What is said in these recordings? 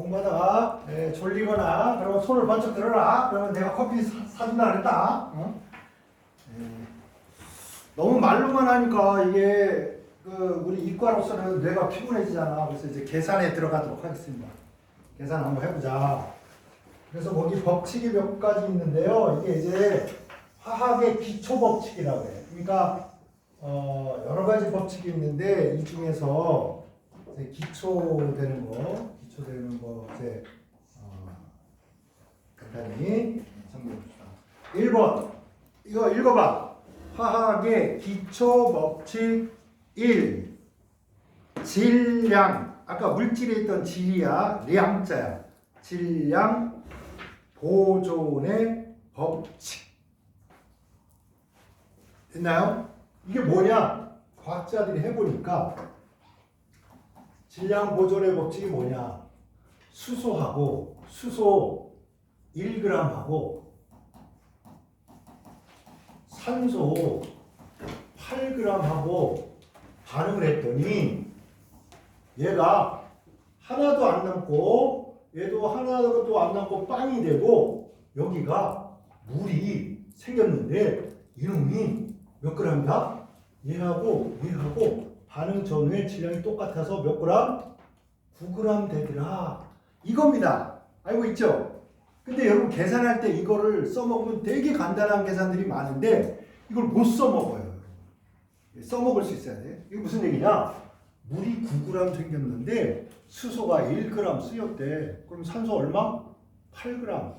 공부하다가 졸리거나 그러면 손을 번쩍 들어라. 그러면 내가 커피 사준다 그랬다. 어? 너무 말로만 하니까 이게 우리 이과로서는 뇌가 피곤해지잖아. 그래서 이제 계산에 들어가도록 하겠습니다. 계산 한번 해보자. 그래서 거기 법칙이 몇 가지 있는데요. 이게 이제 화학의 기초 법칙이라고 해요. 그러니까 여러 가지 법칙이 있는데 이 중에서 이제 기초되는 거 이제 간단히 정리해 봅시다. 1번 이거 읽어봐. 화학의 기초 법칙 1. 질량. 아까 물질에 있던 질이야. 량자야. 질량 보존의 법칙. 됐나요? 이게 뭐냐? 과학자들이 해보니까 질량 보존의 법칙이 뭐냐? 수소 1g하고 산소 8g하고 반응을 했더니 얘가 하나도 안 남고 얘도 하나도 안 남고 빵이 되고 여기가 물이 생겼는데 이놈이 몇 g이다? 얘하고 반응 전후의 질량이 똑같아서 몇 g? 9g 되더라. 이겁니다. 알고 있죠? 근데 여러분 계산할 때 이거를 써먹으면 되게 간단한 계산들이 많은데 이걸 못 써먹어요. 써먹을 수 있어야 돼. 이게 무슨 얘기냐? 물이 9g 생겼는데 수소가 1g 쓰였대. 그럼 산소 얼마? 8g.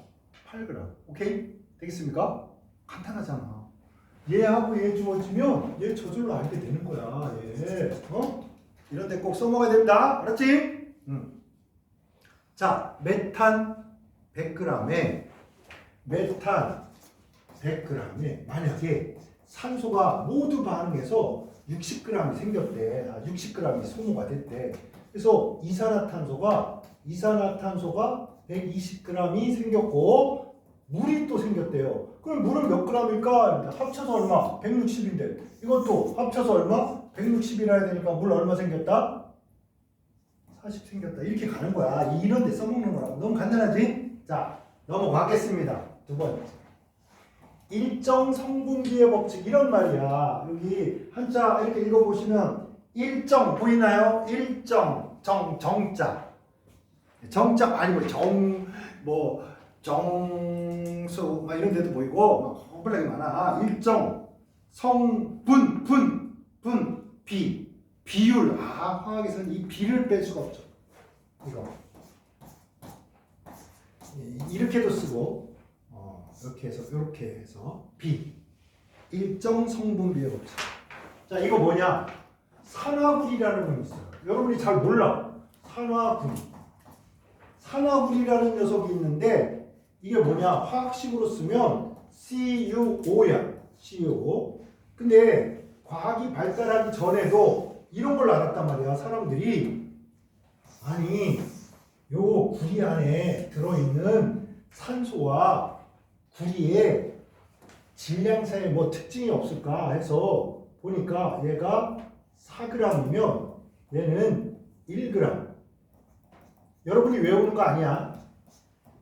오케이? 되겠습니까? 간단하잖아. 얘하고 얘 주어지면 얘 저절로 알게 되는 거야. 얘. 이런 데 꼭 써먹어야 됩니다. 알았지? 자, 메탄 100g에 만약에 산소가 모두 반응해서 60g이 생겼대. 60g이 소모가 됐대. 그래서 이산화탄소가 120g이 생겼고 물이 또 생겼대요. 그럼 물은 몇 g일까? 합쳐서 얼마? 160인데 이것도 합쳐서 얼마? 160이라 해야 되니까 물 얼마 생겼다? 40 생겼다. 이렇게 가는 거야. 이런 데 써먹는 거라고. 너무 간단하지? 자, 넘어가겠습니다. 두 번째. 일정 성분비의 법칙. 이런 말이야. 여기 한자 이렇게 읽어보시면 일정 보이나요? 일정, 정자. 정자 아니고 정수 이런 데도 보이고 허블락이 많아. 일정, 성분, 비. 비율. 화학에서는 이 비를 뺄 수가 없죠. 이거. 이렇게도 쓰고, 이렇게 해서, 비. 일정 성분비의 법칙. 자, 이거 뭐냐? 산화구리라는 놈이 있어요. 여러분이 잘 몰라. 산화구리라는 녀석이 있는데, 이게 뭐냐? 화학식으로 쓰면 CuO야. CuO. 근데 과학이 발달하기 전에도 이런 걸 알았단 말이야. 사람들이. 아니, 요 구리 안에 들어있는 산소와 구리의 질량 사이에 뭐 특징이 없을까 해서 보니까 얘가 4g이면 얘는 1g. 여러분이 외우는 거 아니야.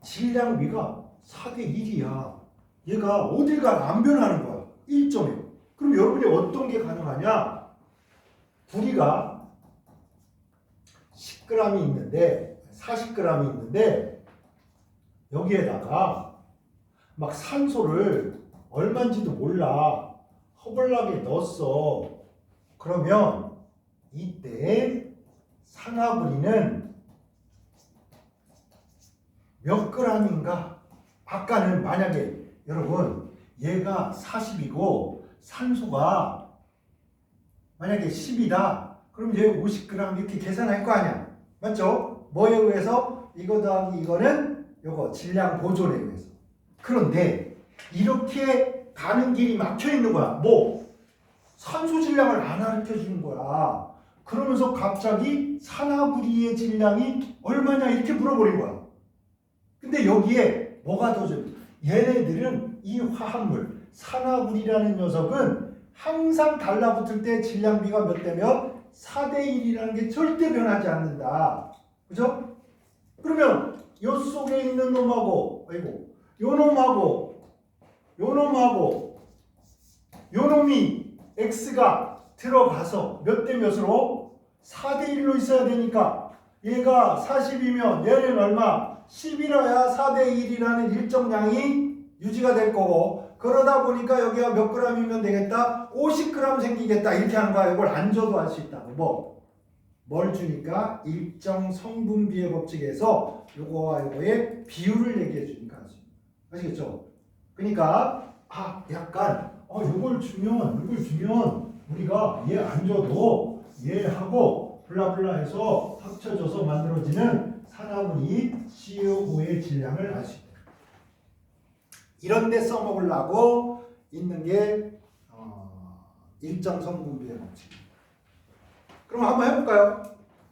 질량비가 4대 1이야. 얘가 어딜 가나 안 변하는 거야. 1점이에요. 그럼 여러분이 어떤 게 가능하냐? 구리가 10g이 있는데 40g이 있는데 여기에다가 막 산소를 얼마인지도 몰라. 허벌나게 넣었어. 그러면 이때 산화구리는 몇 g인가? 아까는 만약에 여러분 얘가 40이고 산소가 만약에 10이다. 그럼 얘 50g 이렇게 계산할 거 아니야. 맞죠? 뭐에 의해서? 이거 더하기 이거는 요거 질량 보존에 의해서. 그런데 이렇게 가는 길이 막혀 있는 거야. 뭐? 산소 질량을 안 가르쳐 주는 거야. 그러면서 갑자기 산화구리의 질량이 얼마냐 이렇게 물어버린 거야. 근데 여기에 뭐가 더 좀? 얘네들은 이 화합물 산화구리라는 녀석은 항상 달라붙을 때 질량비가 몇 대면 4대 1이라는 게 절대 변하지 않는다. 그죠? 그러면 요 속에 있는 놈하고 요 놈하고 요 놈이 x가 들어가서 몇 대 몇으로 4대 1로 있어야 되니까 얘가 40이면 얘는 얼마? 10이라야 4대 1이라는 일정량이 유지가 될 거고 그러다 보니까 여기가 몇 g이면 되겠다? 50g 생기겠다 이렇게 하는 거야. 이걸 안 줘도 할 수 있다고. 뭘 주니까? 일정 성분비의 법칙에서 요거와 요거의 비율을 얘기해 주니까 아시겠죠? 그러니까 약간 요걸 주면 우리가 얘 안 줘도 얘하고 블라블라 해서 합쳐져서 만들어지는 산화물이 CO5의 질량을 알 수 있다. 이런 데 써먹으려고 있는 게 일정 성분비의 법칙. 그럼 한번 해볼까요?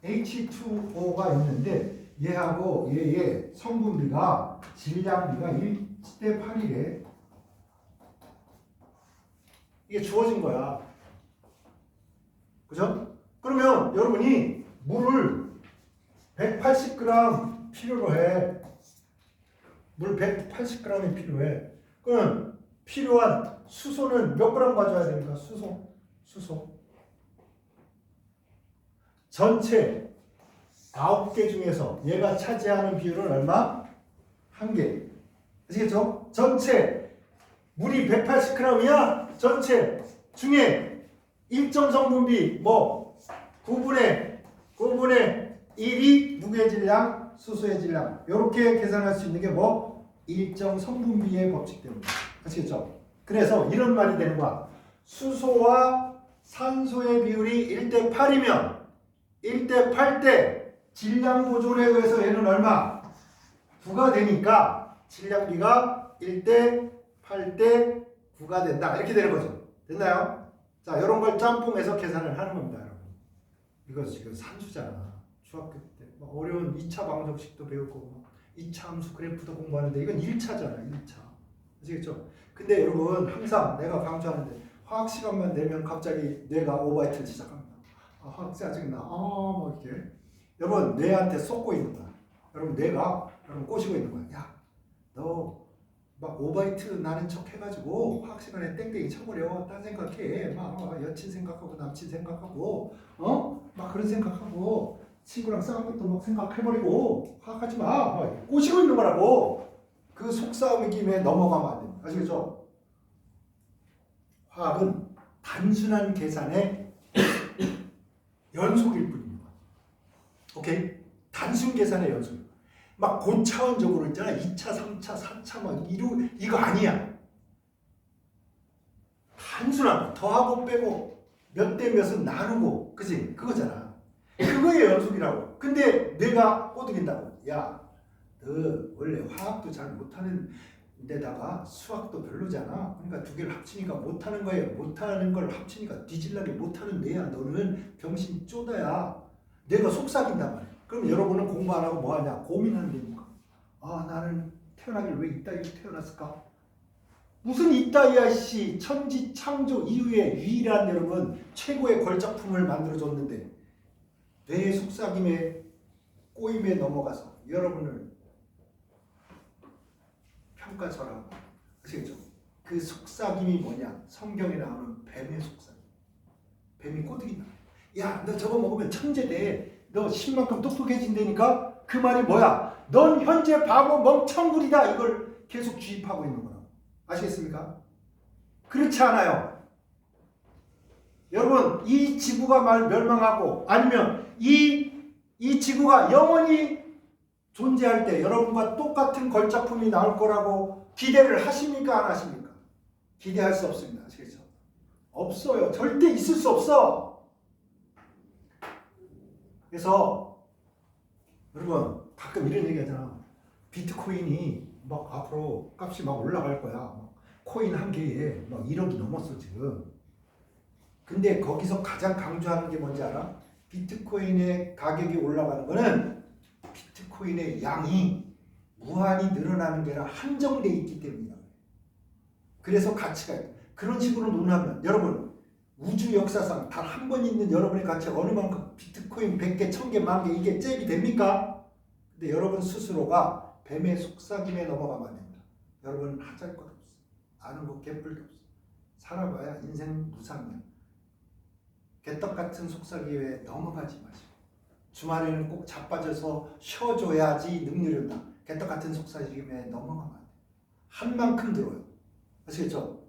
H2O가 있는데 얘하고 얘의 성분비가 질량비가 1대 8이래. 이게 주어진 거야. 그죠? 그러면 여러분이 물을 180g 필요로 해. 물 180g이 필요해. 그럼 필요한 수소는 몇 g 가져야 됩니까? 수소. 전체 9개 중에서 얘가 차지하는 비율은 얼마? 1개. 아시겠죠? 전체 물이 180g이야. 전체 중에 일정 성분비 9분의 1이 누구의 질량? 수소의 질량. 이렇게 계산할 수 있는 게 일정 성분비의 법칙 때문에. 아시겠죠? 그래서 이런 말이 되는 거야. 수소와 산소의 비율이 1대 8이면 1대 8 때 질량 보존에 의해서 얘는 얼마? 9가 되니까 질량비가 1대 8 대 9가 된다. 이렇게 되는 거죠. 됐나요? 자, 이런 걸 짬뽕해서 계산을 하는 겁니다, 여러분. 이거 지금 산수잖아. 중학교 때 어려운 2차 방정식도 배우고 2차 함수 그래프도 공부하는데 이건 1차잖아, 1차. 아시겠죠? 근데 여러분 항상 내가 강조하는데 화학 시간만 되면 갑자기 뇌가 오버히트를 시작합니다. 화학 짜증나. 이렇게. 여러분 뇌한테 쏟고 있는 거야. 여러분 뇌가 여러분 꼬시고 있는 거야. 야, 너 막 오버히트 나는 척 해가지고 화학 시간에 땡땡이 쳐버려. 딴 생각해. 막 여친 생각하고 남친 생각하고 막 그런 생각하고 친구랑 싸운 것도 막 생각해버리고 화학하지 마. 꼬시고 있는 거라고. 그 속싸움의 김에 넘어가면 안 됩니다. 아시겠죠? 화학은 단순한 계산의 연속일 뿐입니다. 오케이? 단순 계산의 연속. 막 고차원적으로 있잖아. 2차, 3차, 4차 막 이거 아니야. 단순한 더하고 빼고 몇 대 몇은 나누고 그지? 그거잖아. 그거의 연속이라고. 근데 내가 꼬드긴다고. 야, 너 원래 화학도 잘 못하는 데다가 수학도 별로잖아. 그러니까 두 개를 합치니까 못하는 거에 못하는 걸 합치니까 뒤질라게 못하는 뇌야. 너는 병신 쪼다야. 내가 속삭인단 말이야. 그럼 여러분은 공부 안 하고 뭐 하냐? 고민하는 데니까. 나는 태어나길 왜 이따위로 태어났을까? 무슨 이따위야 씨. 천지 창조 이후에 유일한 여러분 최고의 걸작품을 만들어줬는데 뇌의 속삭임에 꼬임에 넘어가서 여러분을 평가절하고. 아시겠죠? 그 속삭임이 뭐냐? 성경에 나오는 뱀의 속삭임. 뱀이 꼬드긴다. 야, 너 저거 먹으면 천재돼. 너 신만큼 똑똑해진다니까? 그 말이 뭐야? 넌 현재 바보 멍청구리다. 이걸 계속 주입하고 있는 거라고. 아시겠습니까? 그렇지 않아요. 여러분, 이 지구가 멸망하고 아니면 이 지구가 영원히 존재할 때 여러분과 똑같은 걸작품이 나올 거라고 기대를 하십니까? 안 하십니까? 기대할 수 없습니다. 아시겠죠? 없어요. 절대 있을 수 없어. 그래서 여러분 가끔 이런 얘기 하잖아. 비트코인이 막 앞으로 값이 막 올라갈 거야. 막 코인 한 개에 막 1억이 넘었어 지금. 근데 거기서 가장 강조하는 게 뭔지 알아? 비트코인의 가격이 올라가는 거는 비트코인의 양이 무한히 늘어나는 게 아니라 한정돼 있기 때문이야. 그래서 가치가 있다. 그런 식으로 논하면 여러분 우주 역사상 단 한 번 있는 여러분의 가치가 어느 만큼 비트코인 100개, 1000개, 10,000개 이게 잽이 됩니까? 근데 여러분 스스로가 뱀의 속삭임에 넘어가면 안 됩니다. 여러분 하잘 것 없어. 아는 거 개뿔도 없어. 살아봐야 인생 무상이야. 개떡 같은 속삭임에 넘어가지 마시고 주말에는 꼭 자빠져서 쉬어줘야지 능률이다. 개떡 같은 속삭임에 넘어가면 안 돼. 한 만큼 들어요. 아시겠죠?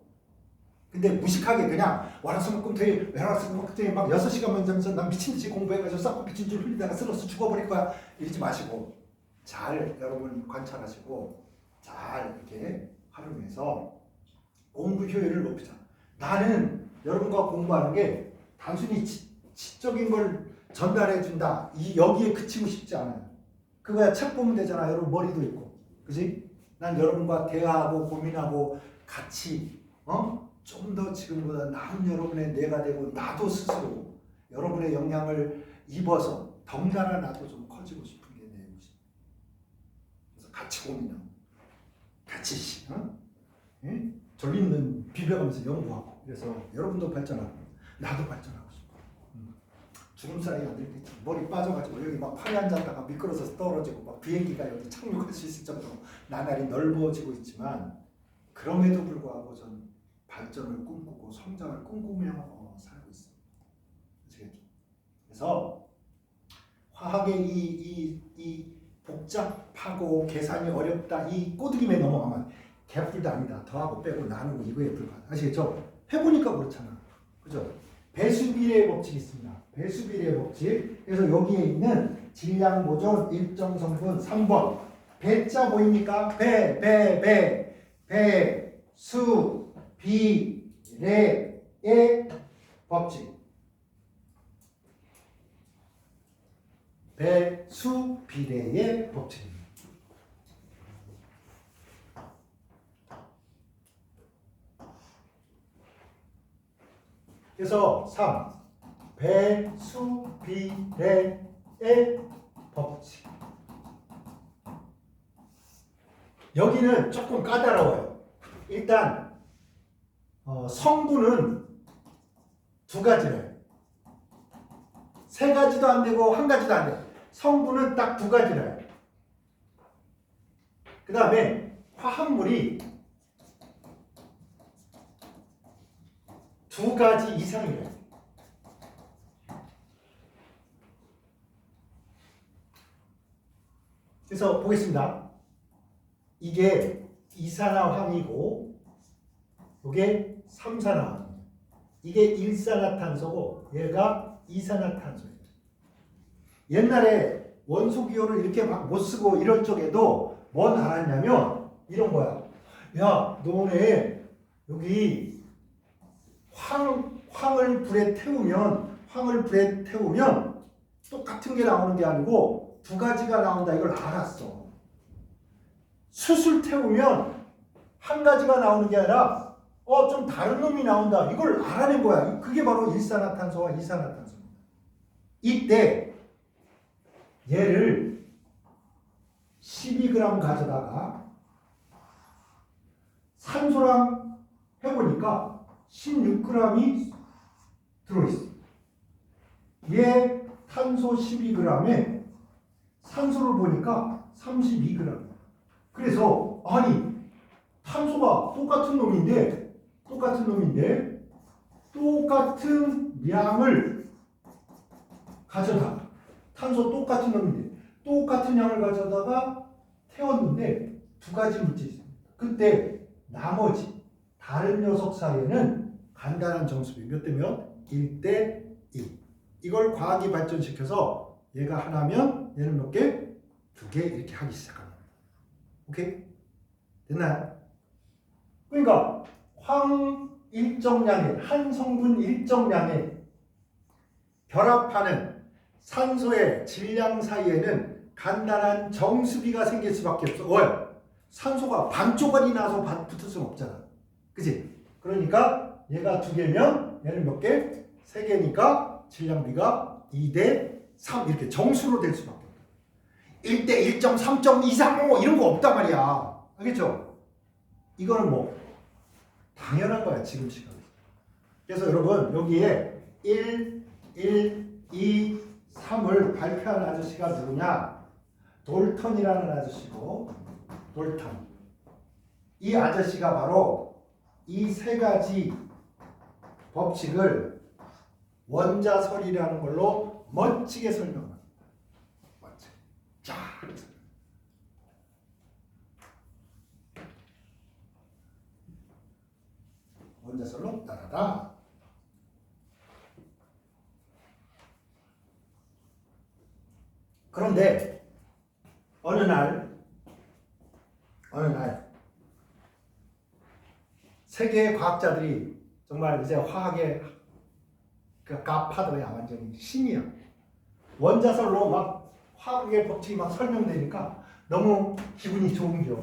근데 무식하게 그냥 월화수목금토일 월화수목금토일 막 6시간만 자면서 난 미친듯이 공부해가지고 싹 미친 줄 흘리다가 쓰러서 죽어버릴 거야 이러지 마시고 잘 여러분 관찰하시고 잘 이렇게 활용해서 공부 효율을 높이자. 나는 여러분과 공부하는 게 단순히 지적인 걸 전달해 준다 여기에 그치고 싶지 않아요. 그거야 책 보면 되잖아. 여러분 머리도 있고 그지? 난 여러분과 대화하고 고민하고 같이 좀 더 지금보다 나은 여러분의 뇌가 되고 나도 스스로 여러분의 영향을 입어서 덩달아 나도 좀 커지고 싶은 게 내 의지. 그래서 같이 고민하고 같이 졸린 눈 비벼가면서 연구하고 그래서 여러분도 발전하고 나도 발전하고 싶어. 주름살이 안 들겠지. 머리 빠져가지고 여기 막 팔이 앉았다가 미끄러져서 떨어지고 막 비행기가 여기 착륙할 수 있을 정도로 나날이 넓어지고 있지만 그럼에도 불구하고 전 발전을 꿈꾸고 성장을 꿈꾸며 살고 있습니다. 아시겠죠? 그래서 화학의 이 복잡하고 계산이 어렵다 이 꼬드김에 넘어가면 개뿔도 아니다. 더하고 빼고 나누고 이거에 불과하다. 아시겠죠? 해보니까 그렇잖아. 그죠? 배수비례의 법칙이 있습니다. 배수비례의 법칙. 그래서 여기에 있는 질량 보존 일정 성분 3번. 배자 보입니까? 배수 비례의 법칙. 배수 비례의 법칙입니다. 그래서 3. 배수 비례의 법칙. 여기는 조금 까다로워요. 일단 성분은 두 가지래요. 세 가지도 안 되고 한 가지도 안 돼. 성분은 딱 두 가지래요. 그 다음에 화합물이 두 가지 이상이래요. 그래서 보겠습니다. 이게 이산화황이고 이게 삼산화황. 이게 일산화탄소고 얘가 이산화탄소예요. 옛날에 원소기호를 이렇게 막 못 쓰고 이럴 적에도 뭔 알았냐면 이런 거야. 야, 너네 여기 황을 불에 태우면 똑같은 게 나오는 게 아니고 두 가지가 나온다. 이걸 알았어. 숯을 태우면 한 가지가 나오는 게 아니라 좀 다른 놈이 나온다. 이걸 알아낸 거야. 그게 바로 일산화탄소와 이산화탄소입니다. 이때 얘를 12g 가져다가 산소랑 해보니까 16g이 들어있어. 얘 탄소 12g에 산소를 보니까 32g. 그래서 아니 탄소가 똑같은 양을 가져다가 탄소 똑같은 놈인데 똑같은 양을 가져다가 태웠는데 두 가지 문제 있습니다. 그때 나머지 다른 녀석 사이에는 간단한 정수비 몇 대 몇? 1대 1. 이걸 과학이 발전시켜서 얘가 하나면 얘는 몇 개? 두 개 이렇게 하기 시작합니다. 오케이? 됐나요? 그러니까 한 성분 일정량에 결합하는 산소의 질량 사이에는 간단한 정수비가 생길 수밖에 없어. 왜? 산소가 반쪽알이 나서 붙을 수는 없잖아. 그치? 그러니까 얘가 두 개면 얘는 몇 개? 세 개니까 질량비가 2대 3 이렇게 정수로 될 수밖에 없다. 1대 1.3.235 이런 거 없단 말이야. 알겠죠? 이거는 뭐 당연한 거야 지금 시간에. 그래서 여러분 여기에 1, 2, 3을 발표한 아저씨가 누구냐? 돌턴이라는 아저씨고, 돌턴. 이 아저씨가 바로 이 세 가지 법칙을 원자설이라는 걸로 멋지게 설명합니다. 멋지게. 자, 원자설로 따라다. 그런데 어느 날 세계의 과학자들이 정말 이제 화학의 그 가파도야, 완전히 신이야. 원자설로 막 화학의 법칙이 막 설명되니까 너무 기분이 좋은겨.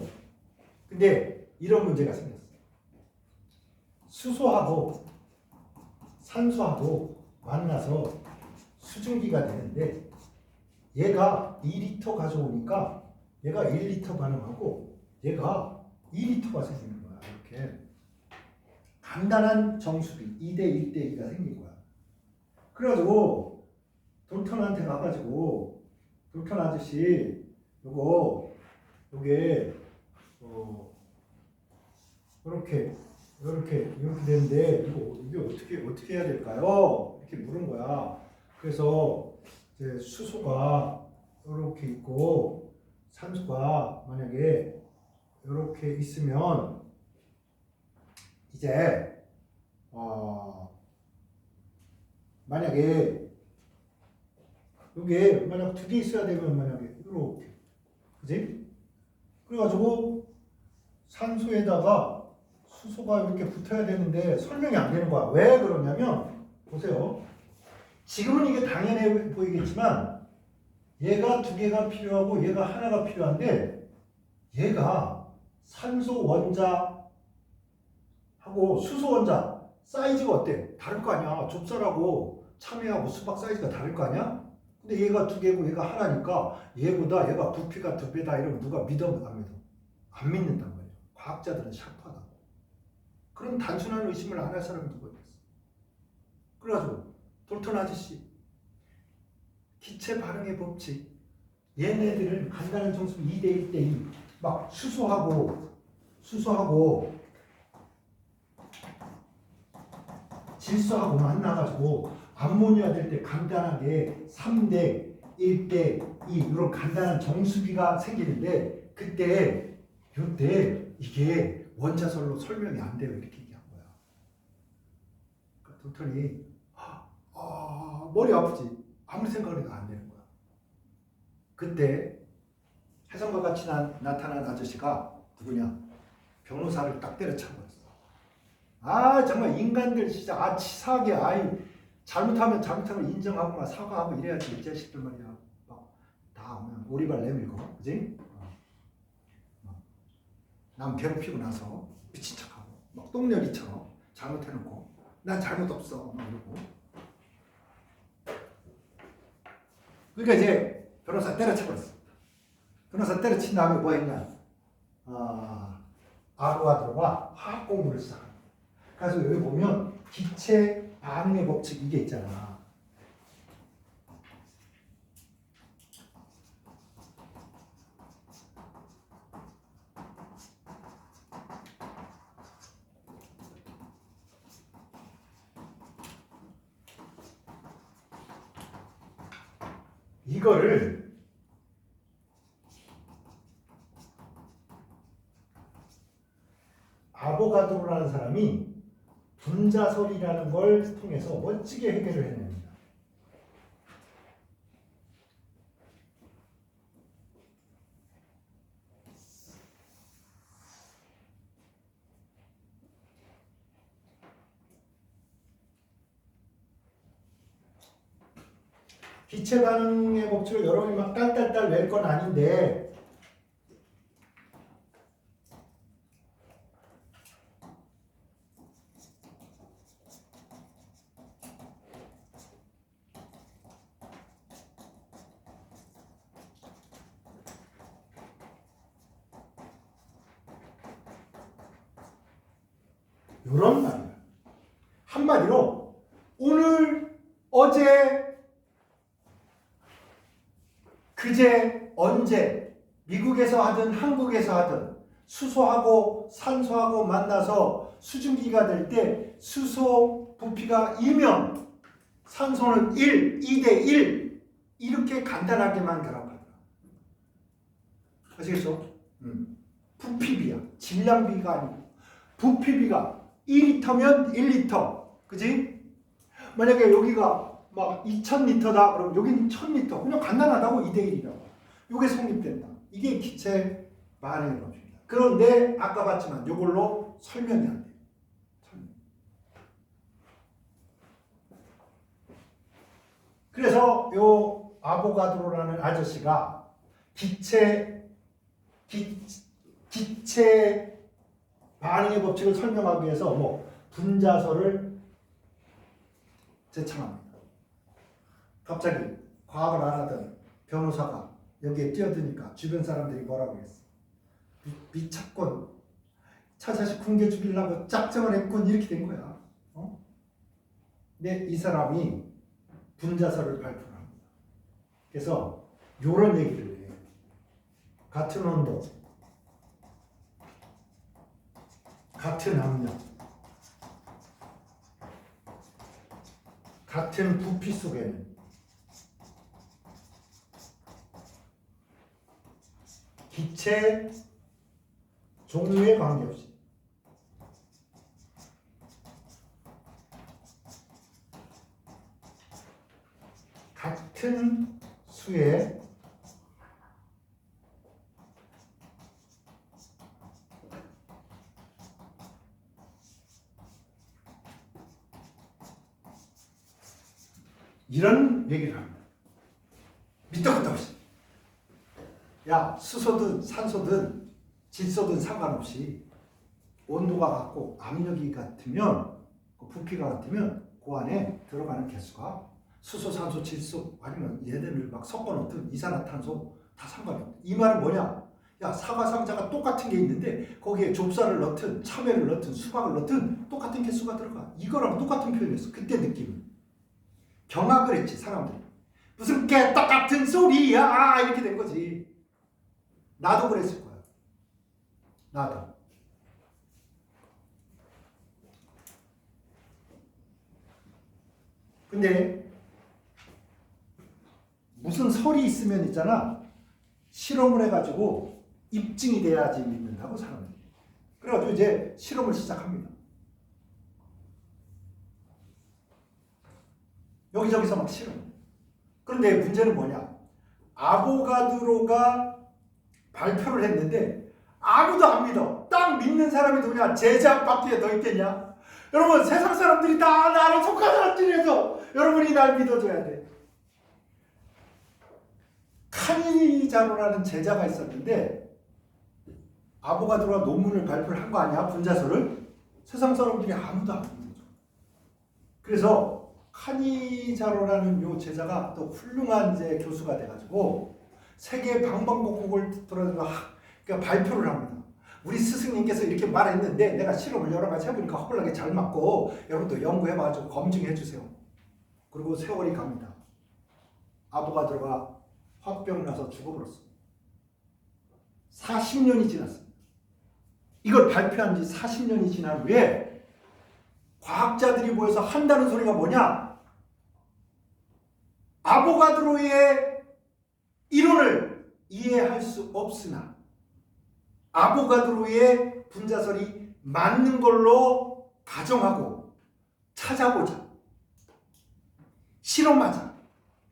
근데 이런 문제가 생겼어. 수소하고 산소하고 만나서 수증기가 되는데 얘가 2리터 가져오니까 얘가 1리터 반응하고 얘가 2리터가 생기는 거야. 이렇게 간단한 정수비 2대 1대 2가 생긴 거야. 그래가지고 돌턴한테 가가지고 돌턴 아저씨 요게 이렇게 되는데 이게 어떻게 해야 될까요? 이렇게 물은 거야. 그래서 이제 수소가 이렇게 있고 산소가 만약에 이렇게 있으면 이제 만약에 이게 만약 두 개 있어야 되면 만약에 이렇게, 그지? 그래가지고 산소에다가 수소가 이렇게 붙어야 되는데 설명이 안 되는 거야. 왜 그러냐면 보세요. 지금은 이게 당연해 보이겠지만 얘가 두 개가 필요하고 얘가 하나가 필요한데 얘가 산소 원자하고 수소 원자 사이즈가 어때? 다를 거 아니야. 좁쌀하고 참외하고 수박 사이즈가 다를 거 아니야? 근데 얘가 두 개고 얘가 하나니까 얘보다 얘가 부피가 두 배다 이러면 누가 믿어? 안 믿어? 안 믿는단 말이야. 과학자들은 샤프하다고. 그런 단순한 의심을 안 할 사람이 누가 있겠어? 그래가지고 돌턴 아저씨 기체 반응의 법칙 얘네들은 간단한 정수 2대 1대 2 막 수소하고 질소하고 만나가지고 암모니아 될 때 간단하게 3대 1대 2 이런 간단한 정수비가 생기는데 그때 이게 원자설로 설명이 안 돼요. 이렇게 얘기한 거야. 그러니까 돌턴이 머리 아프지. 아무리 생각을 해도 안 되는 거야. 그때 해성과 같이 나타난 아저씨가 누구냐? 변호사를 딱 때려쳐버렸어. 정말 인간들 진짜 치사하게 잘못하면 인정하고 막 사과하고 이래야지 이 자식들 말이야. 다 오리발 내밀고, 그지? 남 괴롭히고 나서 미친 척하고 막 똥녀리처럼 잘못해놓고 난 잘못 없어 막 이러고. 그러니까 이제 변호사 때려쳐버렸어. 변호사 때려친 다음에 뭐 했냐? 아르와드로가 화학 공부를 시작합니다. 그래서 여기 보면 기체 반응의 법칙 이게 있잖아. 이거를 아보가드로라는 사람이 분자설이라는 걸 통해서 멋지게 해결을 해냅니다. 기체 반응의 법칙을 여러분이 막 딸딸딸 낼 건 아닌데 이런 말이야. 한마디로 오늘, 어제, 그제, 언제 미국에서 하든 한국에서 하든 수소하고 산소하고 만나서 수증기가 될 때 수소 부피가 2면 산소는 1, 2대 1 이렇게 간단하게만 결합하더라. 아시겠어? 부피비야. 질량비가 아니고 부피비가 2리터면 1리터. 그지? 만약에 여기가 막 2000리터다 그러면 여기는 1000리터. 그냥 간단하다고 2대 1이라고. 이게 성립된다. 이게 기체 반응의 법칙입니다. 그런데 아까 봤지만 이걸로 설명이 안 돼요. 그래서 요 아보가드로라는 아저씨가 기체 반응의 법칙을 설명하기 위해서 뭐 분자설을 제창합니다. 갑자기 과학을 안 하던 변호사가 여기에 뛰어드니까 주변 사람들이 뭐라고 했어? 미쳤군. 저 자식 굶겨 죽이려고 작정을 했군. 이렇게 된 거야. 근데 이 사람이 분자설을 발표를 합니다. 그래서 이런 얘기를 해. 같은 온도, 같은 압력, 같은 부피 속에는 기체 종류에 관계없이 같은 수의 이런 얘기를 합니다. 밑도 끝도 없이. 야, 수소든 산소든 질소든 상관없이 온도가 같고 압력이 같으면 부피가 같으면 그 안에 들어가는 개수가 수소, 산소, 질소 아니면 얘들을 막 섞어놓든 이산화탄소 다 상관이 없다. 이 말은 뭐냐? 야, 사과 상자가 똑같은 게 있는데 거기에 좁쌀을 넣든 참외를 넣든 수박을 넣든 똑같은 개수가 들어가. 이거랑 똑같은 표현이었어. 그때 느낌은. 경악을 했지 사람들이. 무슨 개 똑같은 소리야 이렇게 된 거지. 나도 그랬을 거야. 나도. 근데 무슨 설이 있으면 있잖아. 실험을 해가지고 입증이 돼야지 믿는다고 사람들이. 그래가지고 이제 실험을 시작합니다. 여기저기서 막 실험. 그런데 문제는 뭐냐? 아보가드로가 발표를 했는데 아무도 안 믿어. 딱 믿는 사람이 누구냐? 제자밖에 더 있겠냐? 여러분, 세상 사람들이 다 나를 속가사람들이 해서 여러분이 날 믿어줘야 돼. 카니자로라는 제자가 있었는데 아보가드로가 논문을 발표를 한 거 아니야? 분자설을? 세상 사람들이 아무도 안 믿어줘. 그래서 카니자로라는 요 제자가 또 훌륭한 이제 교수가 돼가지고 세계 방방곡곡을 돌아다니면서 그러니까 발표를 합니다. 우리 스승님께서 이렇게 말했는데 내가 실험을 여러 가지 해보니까 허블나게 잘 맞고 여러분도 연구해봐가지고 검증해 주세요. 그리고 세월이 갑니다. 아보가드로가 화병 나서 죽어버렸습니다. 40년이 지났습니다. 이걸 발표한 지 40년이 지난 후에 과학자들이 모여서 한다는 소리가 뭐냐? 아보가드로의 이론을 이해할 수 없으나 아보가드로의 분자설이 맞는 걸로 가정하고 찾아보자. 실험하자.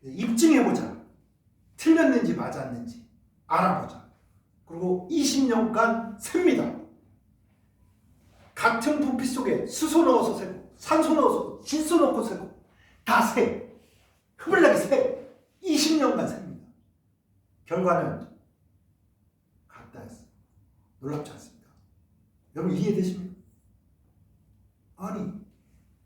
입증해보자. 틀렸는지 맞았는지 알아보자. 그리고 20년간 셉니다. 같은 부피 속에 수소 넣어서 세고 산소 넣어서 질소 넣고 세고 다 세. 흐물나게 세. 20년간 셉니다. 결과는 같다 했어. 놀랍지 않습니까? 여러분 이해되십니까? 아니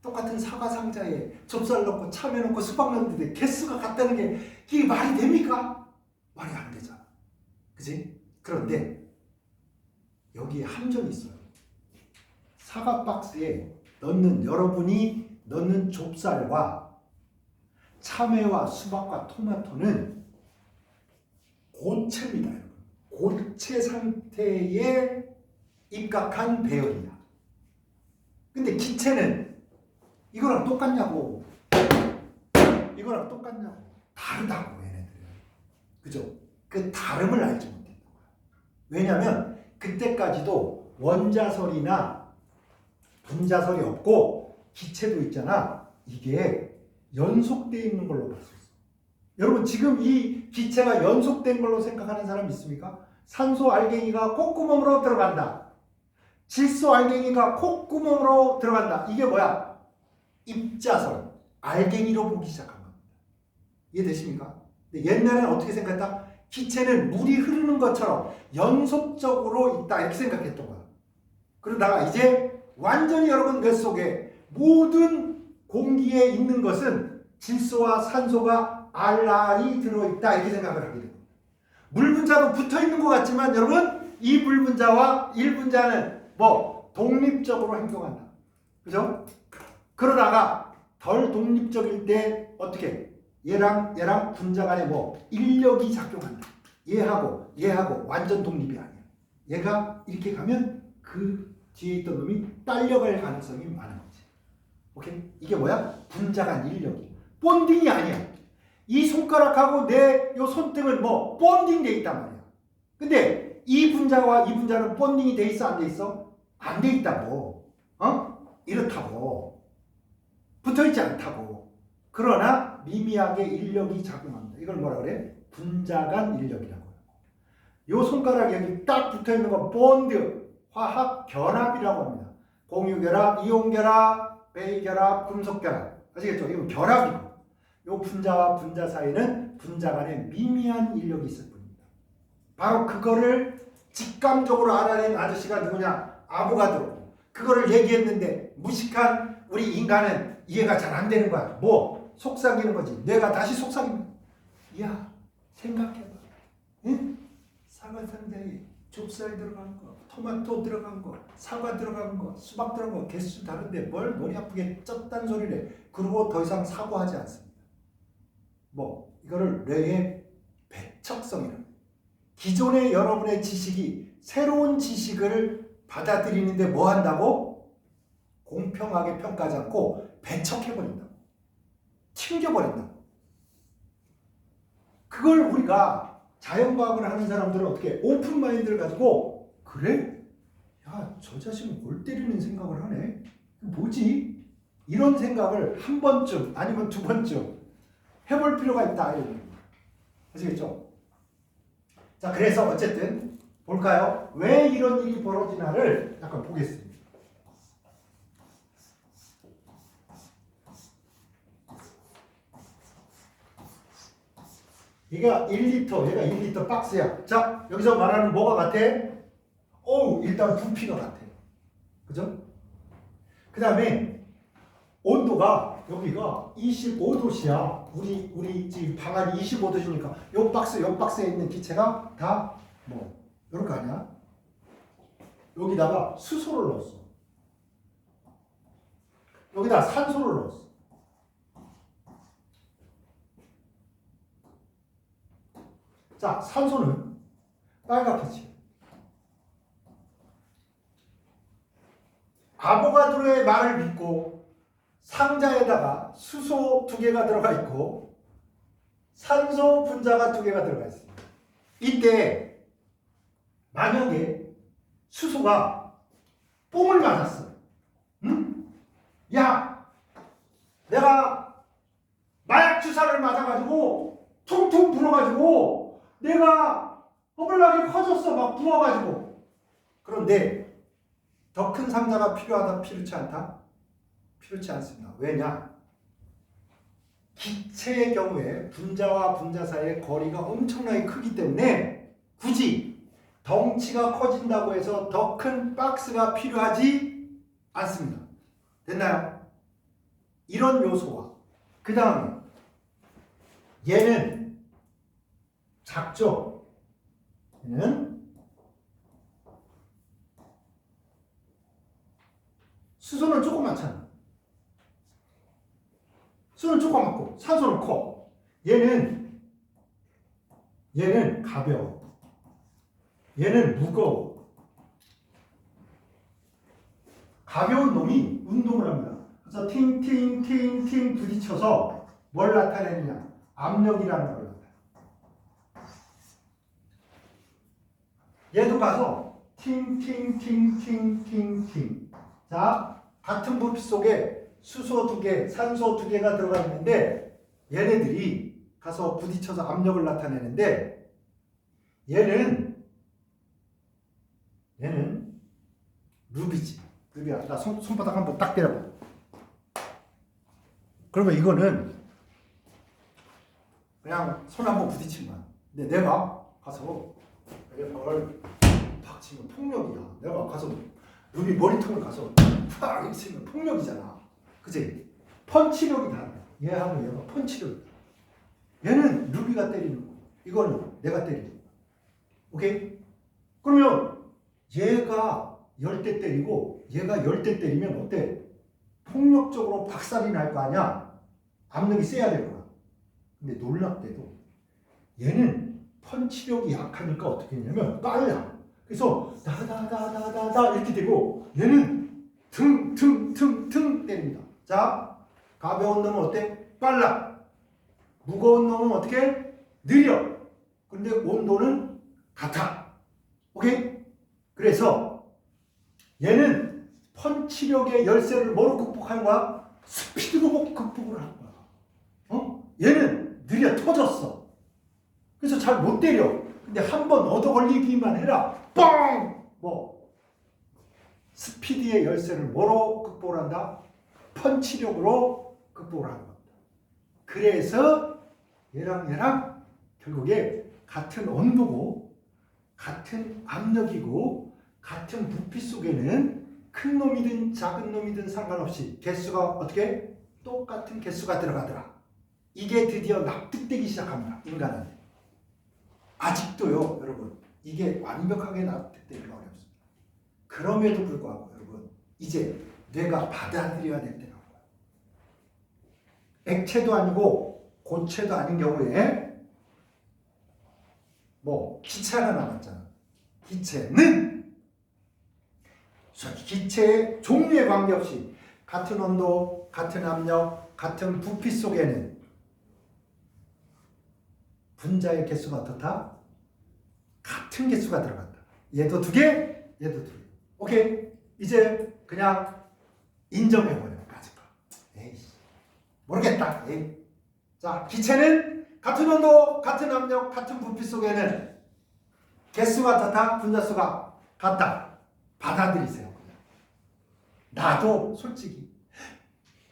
똑같은 사과 상자에 좁쌀 넣고 참외 넣고 수박 넣는데 개수가 같다는 게 이게 말이 됩니까? 말이 안 되잖아. 그지? 그런데 여기에 함정이 있어요. 사과 박스에 여러분이 넣는 좁쌀과 참외와 수박과 토마토는 고체입니다, 여러분. 고체 상태에 입각한 배열이야. 근데 기체는 이거랑 똑같냐고. 이거랑 똑같냐고. 다르다고, 얘네들은. 그죠? 그 다름을 알지 못했던 거야. 왜냐면 그때까지도 원자설이나 분자설이 없고 기체도 있잖아. 이게 연속되어 있는 걸로 봤었어. 여러분 지금 이 기체가 연속된 걸로 생각하는 사람 있습니까? 산소 알갱이가 콧구멍으로 들어간다. 질소 알갱이가 콧구멍으로 들어간다. 이게 뭐야? 입자설, 알갱이로 보기 시작한 겁니다. 이해되십니까? 옛날에는 어떻게 생각했다? 기체는 물이 흐르는 것처럼 연속적으로 있다 이렇게 생각했던 거야. 그러다가 이제 완전히 여러분 뇌속에 모든 공기에 있는 것은 질소와 산소가 알알이 들어있다 이렇게 생각을 하게 됩니다. 물 분자도 붙어있는 것 같지만 여러분 이 물 분자와 1분자는 뭐 독립적으로 행동한다. 그죠? 그러다가 덜 독립적일 때 어떻게 얘랑 분자 간에 뭐 인력이 작용한다. 얘하고 완전 독립이 아니야. 얘가 이렇게 가면 그 뒤에 있던 놈이 딸려갈 가능성이 많은 거지. 오케이? 이게 뭐야? 분자 간 인력이. 본딩이 아니야. 이 손가락하고 내 요 손등은 뭐 본딩 돼 있단 말이야. 근데 이 분자와 이 분자는 본딩이 돼 있어 안 돼 있어? 안 돼 있다고. 이렇다고. 붙어 있지 않다고. 그러나 미미하게 인력이 작용합니다. 이걸 뭐라 그래? 분자 간 인력이라고. 요 손가락 여기 딱 붙어 있는 거 본드, 화학 결합이라고 합니다. 공유결합, 이온결합, 베이결합, 금속결합. 아시겠죠? 이건 결합이고. 요 분자와 분자 사이는 분자 간에 미미한 인력이 있을 뿐입니다. 바로 그거를 직감적으로 알아낸 아저씨가 누구냐? 아보가드로. 그거를 얘기했는데 무식한 우리 인간은 이해가 잘 안 되는 거야. 뭐? 속삭이는 거지. 뇌가 다시 속삭이는 거야. 야, 생각해봐. 응? 사과 상자에 좁쌀 들어간 거, 토마토 들어간 거, 사과 들어간 거, 수박 들어간 거 개수 다른데 뭘 머리 아프게 쪘단 소리를 해. 그리고 더 이상 사고하지 않습니다. 뭐 이거를 뇌의 배척성이라고. 기존의 여러분의 지식이 새로운 지식을 받아들이는데 뭐 한다고? 공평하게 평가하지 않고 배척해버린다고. 튕겨버린다고. 그걸 우리가 자연과학을 하는 사람들은 어떻게 오픈 마인드를 가지고 그래? 야, 저 자식은 골 때리는 생각을 하네. 뭐지? 이런 생각을 한 번쯤 아니면 두 번쯤 해볼 필요가 있다. 아시겠죠? 자, 그래서 어쨌든 볼까요? 왜 이런 일이 벌어지나를 약간 보겠습니다. 얘가 1리터, 얘가 1리터 박스야. 자, 여기서 말하는 뭐가 같아? 일단 부피가 같아. 그죠? 그 다음에 온도가 여기가 25도씨야. 우리 지금 방안이 25도시니까 요 박스에 있는 기체가 다 뭐 이런 거 아니야? 여기다가 수소를 넣었어. 여기다 산소를 넣었어. 자, 산소는 빨갛게 칠해. 아보가드로의 말을 믿고 상자에다가 수소 2개가 들어가 있고 산소 분자가 2개가 들어가 있습니다. 이때 만약에 수소가 뽕을 맞았어. 응? 야, 내가 마약 주사를 맞아가지고 퉁퉁 불어가지고 내가 허벌나게 커졌어. 막 부어가지고. 그런데 더 큰 상자가 필요하다? 필요치 않다? 필요치 않습니다. 왜냐? 기체의 경우에 분자와 분자 사이의 거리가 엄청나게 크기 때문에 굳이 덩치가 커진다고 해서 더 큰 박스가 필요하지 않습니다. 됐나요? 이런 요소와 그 다음에 얘는 작죠? 얘는 수소는 조그맣잖아. 수소는 조그맣고 산소는 커. 얘는 얘는 가벼워. 얘는 무거워. 가벼운 놈이 운동을 합니다. 그래서 팅팅팅팅 부딪혀서 뭘 나타내느냐? 압력이라는 걸 나타내. 얘도 가서 팅팅팅팅팅팅. 자, 같은 부피 속에 수소 2개, 산소 2개가 들어가 있는데 얘네들이 가서 부딪혀서 압력을 나타내는데 얘는 루비지. 루비야. 나 손바닥 한번 딱 때려봐. 그러면 이거는 그냥 손 한번 부딪힌 거야. 근데 내가 가서 벽을 팍 치면 폭력이야. 내가 가서 루비 머리통을 가서 팍 치면 폭력이잖아. 그치? 펀치력이 다르다. 얘하고 얘가 펀치력. 얘는 루비가 때리는 거. 이거는 내가 때리는 거. 오케이? 그러면 얘가 10대 때리고 얘가 10대 때리면 어때? 폭력적으로 박살이 날 거 아니야? 압력이 세야 될 거야. 근데 놀랍게도 얘는 펀치력이 약하니까 어떻게 했냐면 빨라. 그래서 다다다다다다 이렇게 되고 얘는 퉁퉁퉁퉁 때립니다. 자, 가벼운 놈은 어때? 빨라. 무거운 놈은 어떻게? 느려. 근데 온도는 같아. 오케이? 그래서 얘는 펀치력의 열쇠를 뭐로 극복하는 거야? 스피드로 극복을 하는 거야. 얘는 느려 터졌어. 그래서 잘 못 때려. 근데 한 번 얻어 걸리기만 해라. 뻥! 스피드의 열쇠를 뭐로 극복을 한다? 펀치력으로 극복을 하는 겁니다. 그래서 얘랑 결국에 같은 온도고 같은 압력이고 같은 부피 속에는 큰 놈이든 작은 놈이든 상관없이 개수가 어떻게? 똑같은 개수가 들어가더라. 이게 드디어 납득되기 시작합니다. 인간한테. 아직도요, 여러분. 이게 완벽하게 납득되기가 어렵습니다. 그럼에도 불구하고 여러분, 이제 뇌가 받아들여야 될 때가 와요. 액체도 아니고 고체도 아닌 경우에 기체가 남았잖아. 기체의 종류에 관계없이 같은 온도, 같은 압력, 같은 부피 속에는 분자의 개수가 어떻다? 같은 개수가 들어간다. 얘도 2개, 얘도 2개. 오케이? 이제 그냥 인정해버려. 가지고. 에이씨. 모르겠다. 에이. 자, 기체는 같은 온도, 같은 압력, 같은 부피 속에는 개수가 같다, 분자수가 같다. 받아들이세요. 나도 솔직히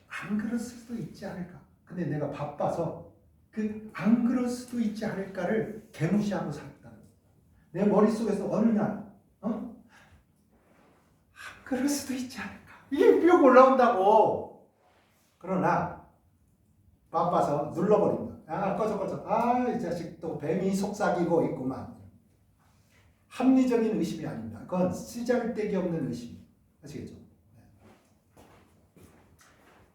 안 그럴 수도 있지 않을까. 근데 내가 바빠서 안 그럴 수도 있지 않을까를 개무시하고 살았다. 내 머릿속에서 어느 날 안 그럴 수도 있지 않을까. 이게 뿅 올라온다고. 그러나 바빠서 눌러버린다. 꺼져. 이 자식 또 뱀이 속삭이고 있구만. 합리적인 의심이 아닙니다. 그건 쓰잘데기 없는 의심. 아시겠죠?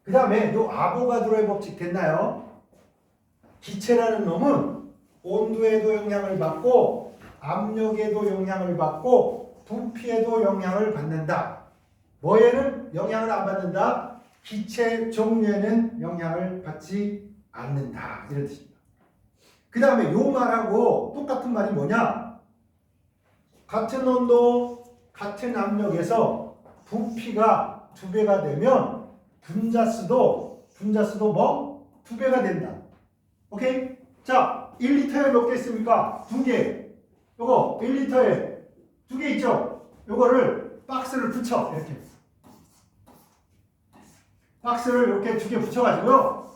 그 다음에 요 아보가드로의 법칙 됐나요? 기체라는 놈은 온도에도 영향을 받고 압력에도 영향을 받고 부피에도 영향을 받는다. 뭐에는 영향을 안 받는다? 기체 종류에는 영향을 받지 않는다. 이런 뜻입니다. 그 다음에 요 말하고 똑같은 말이 뭐냐? 같은 온도, 같은 압력에서 부피가 2배가 되면 분자수도 2배가 된다. 오케이? 자, 1리터에 몇 개 있습니까? 2개. 요거 1리터에 2개 있죠? 요거를 박스를 붙여. 이렇게. 박스를 이렇게 2개 붙여가지고요.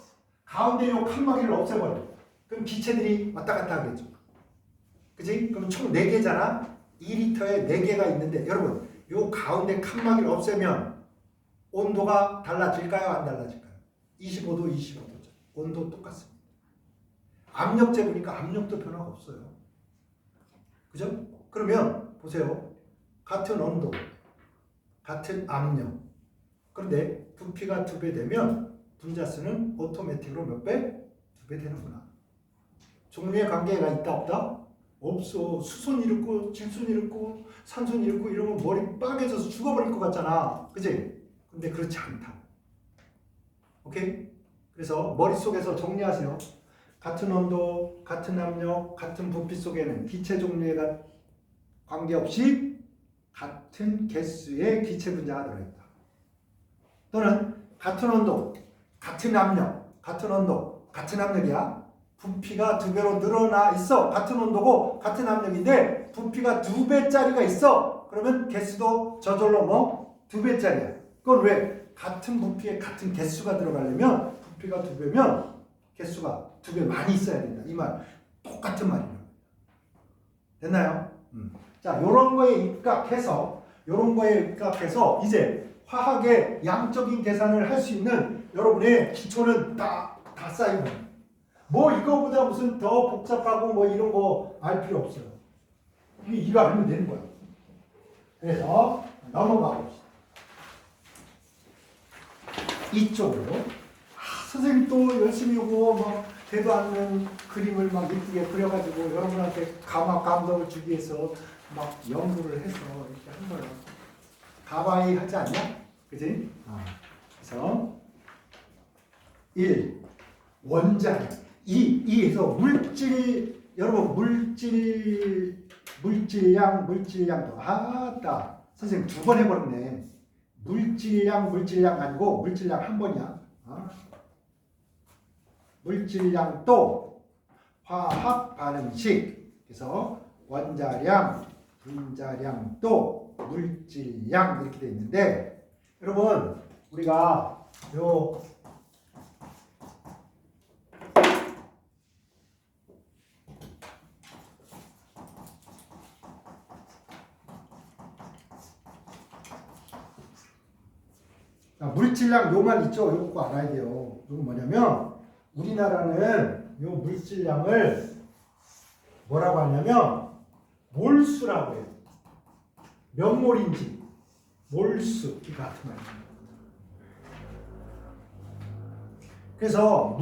가운데 요 칸막이를 없애버려. 그럼 기체들이 왔다 갔다 하겠죠. 그치? 그럼 총 4개잖아? 2리터에 4개가 있는데, 여러분, 요 가운데 칸막이를 없애면 온도가 달라질까요? 안 달라질까요? 25도, 25도죠. 온도 똑같습니다. 압력 재보니까 압력도 변화가 없어요. 그죠? 그러면 보세요. 같은 온도, 같은 압력. 그런데 부피가 2배 되면 분자수는 오토매틱으로 몇 배? 2배 되는구나. 종류의 관계가 있다 없다? 없어. 수소 잃고 질소 잃고 산소 잃고 이러면 머리 빠개져서 죽어버릴 것 같잖아. 그지? 근데 그렇지 않다. 오케이? 그래서 머릿속에서 정리하세요. 같은 온도, 같은 압력, 같은 부피 속에는 기체 종류에 관계없이 같은 개수의 기체 분자가 들어있다. 또는 같은 온도, 같은 압력, 같은 온도, 같은 압력이야. 부피가 2배로 늘어나 있어. 같은 온도고 같은 압력인데 부피가 2배짜리가 있어. 그러면 개수도 저절로 뭐 2배짜리야. 그건 왜? 같은 부피에 같은 개수가 들어가려면 부피가 2배면 개수가 2배 많이 있어야 된다. 이 말. 똑같은 말이에요. 됐나요? 자, 요런 거에 입각해서 이제 화학의 양적인 계산을 할 수 있는 여러분의 기초는 다 쌓이고 뭐 이거보다 무슨 더 복잡하고 뭐 이런 거 알 필요 없어요. 이거 알면 되는 거야. 그래서 넘어가 봅시다. 이쪽으로 선생님 또 열심히 오고 막 되도 않는 그림을 막 예쁘게 그려가지고 여러분한테 감동을 주기 위해서 막 연구를 해서 이렇게 한 거예요. 가바이 하지 않냐? 그지? 그래서 1. 원자량 2에서 물질 여러분 물질량도 아따 선생님 2번 해버렸네. 물질량 아니고 물질량 한 번이야. 물질량도 화학 반응식. 그래서 원자량, 분자량도 물질량 이렇게 되어 있는데 여러분 우리가 요 물질량 요만 있죠. 요거 꼭 알아야 돼요. 이건 뭐냐면 우리나라는 요 물질량을 뭐라고 하냐면 몰수라고 해요. 몇 몰인지 몰수 이 같은 말이에요. 그래서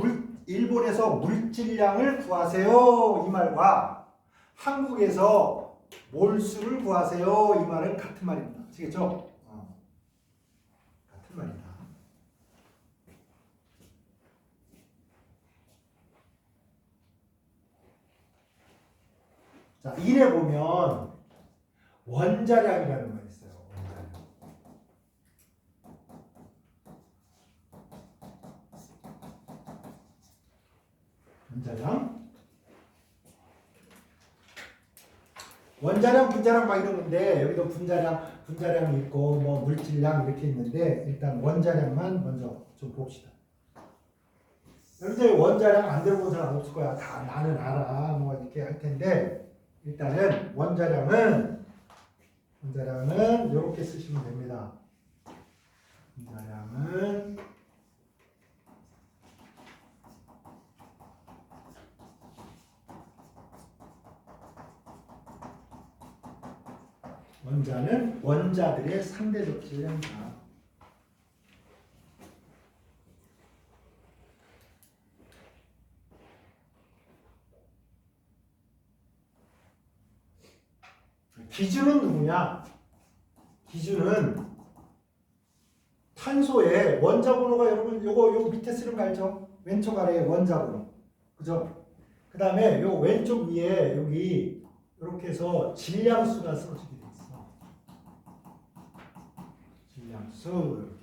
일본에서 물질량을 구하세요 이 말과 한국에서 몰수를 구하세요 이 말은 같은 말입니다. 아시겠죠? 같은 말이다. 자, 1에 보면 원자량이라는 말이 있어요. 원자량, 분자량 막 이런 건데 여기도 분자량 있고 뭐 물질량 이렇게 있는데 일단 원자량만 먼저 좀 봅시다. 여러분들 원자량 안 들어본 사람 없을 거야. 다 나는 알아. 뭐 이렇게 할 텐데 일단은 원자량은 이렇게 쓰시면 됩니다. 원자는 원자들의 상대적 질량이다. 기준은 누구냐? 기준은 탄소의 원자 번호가 여러분 요거 밑에 쓰는 거 알죠? 왼쪽 아래에 원자 번호. 그죠? 그 다음에 요 왼쪽 위에 여기 이렇게 해서 질량수가 써지게 돼 있어. 질량수 이렇게.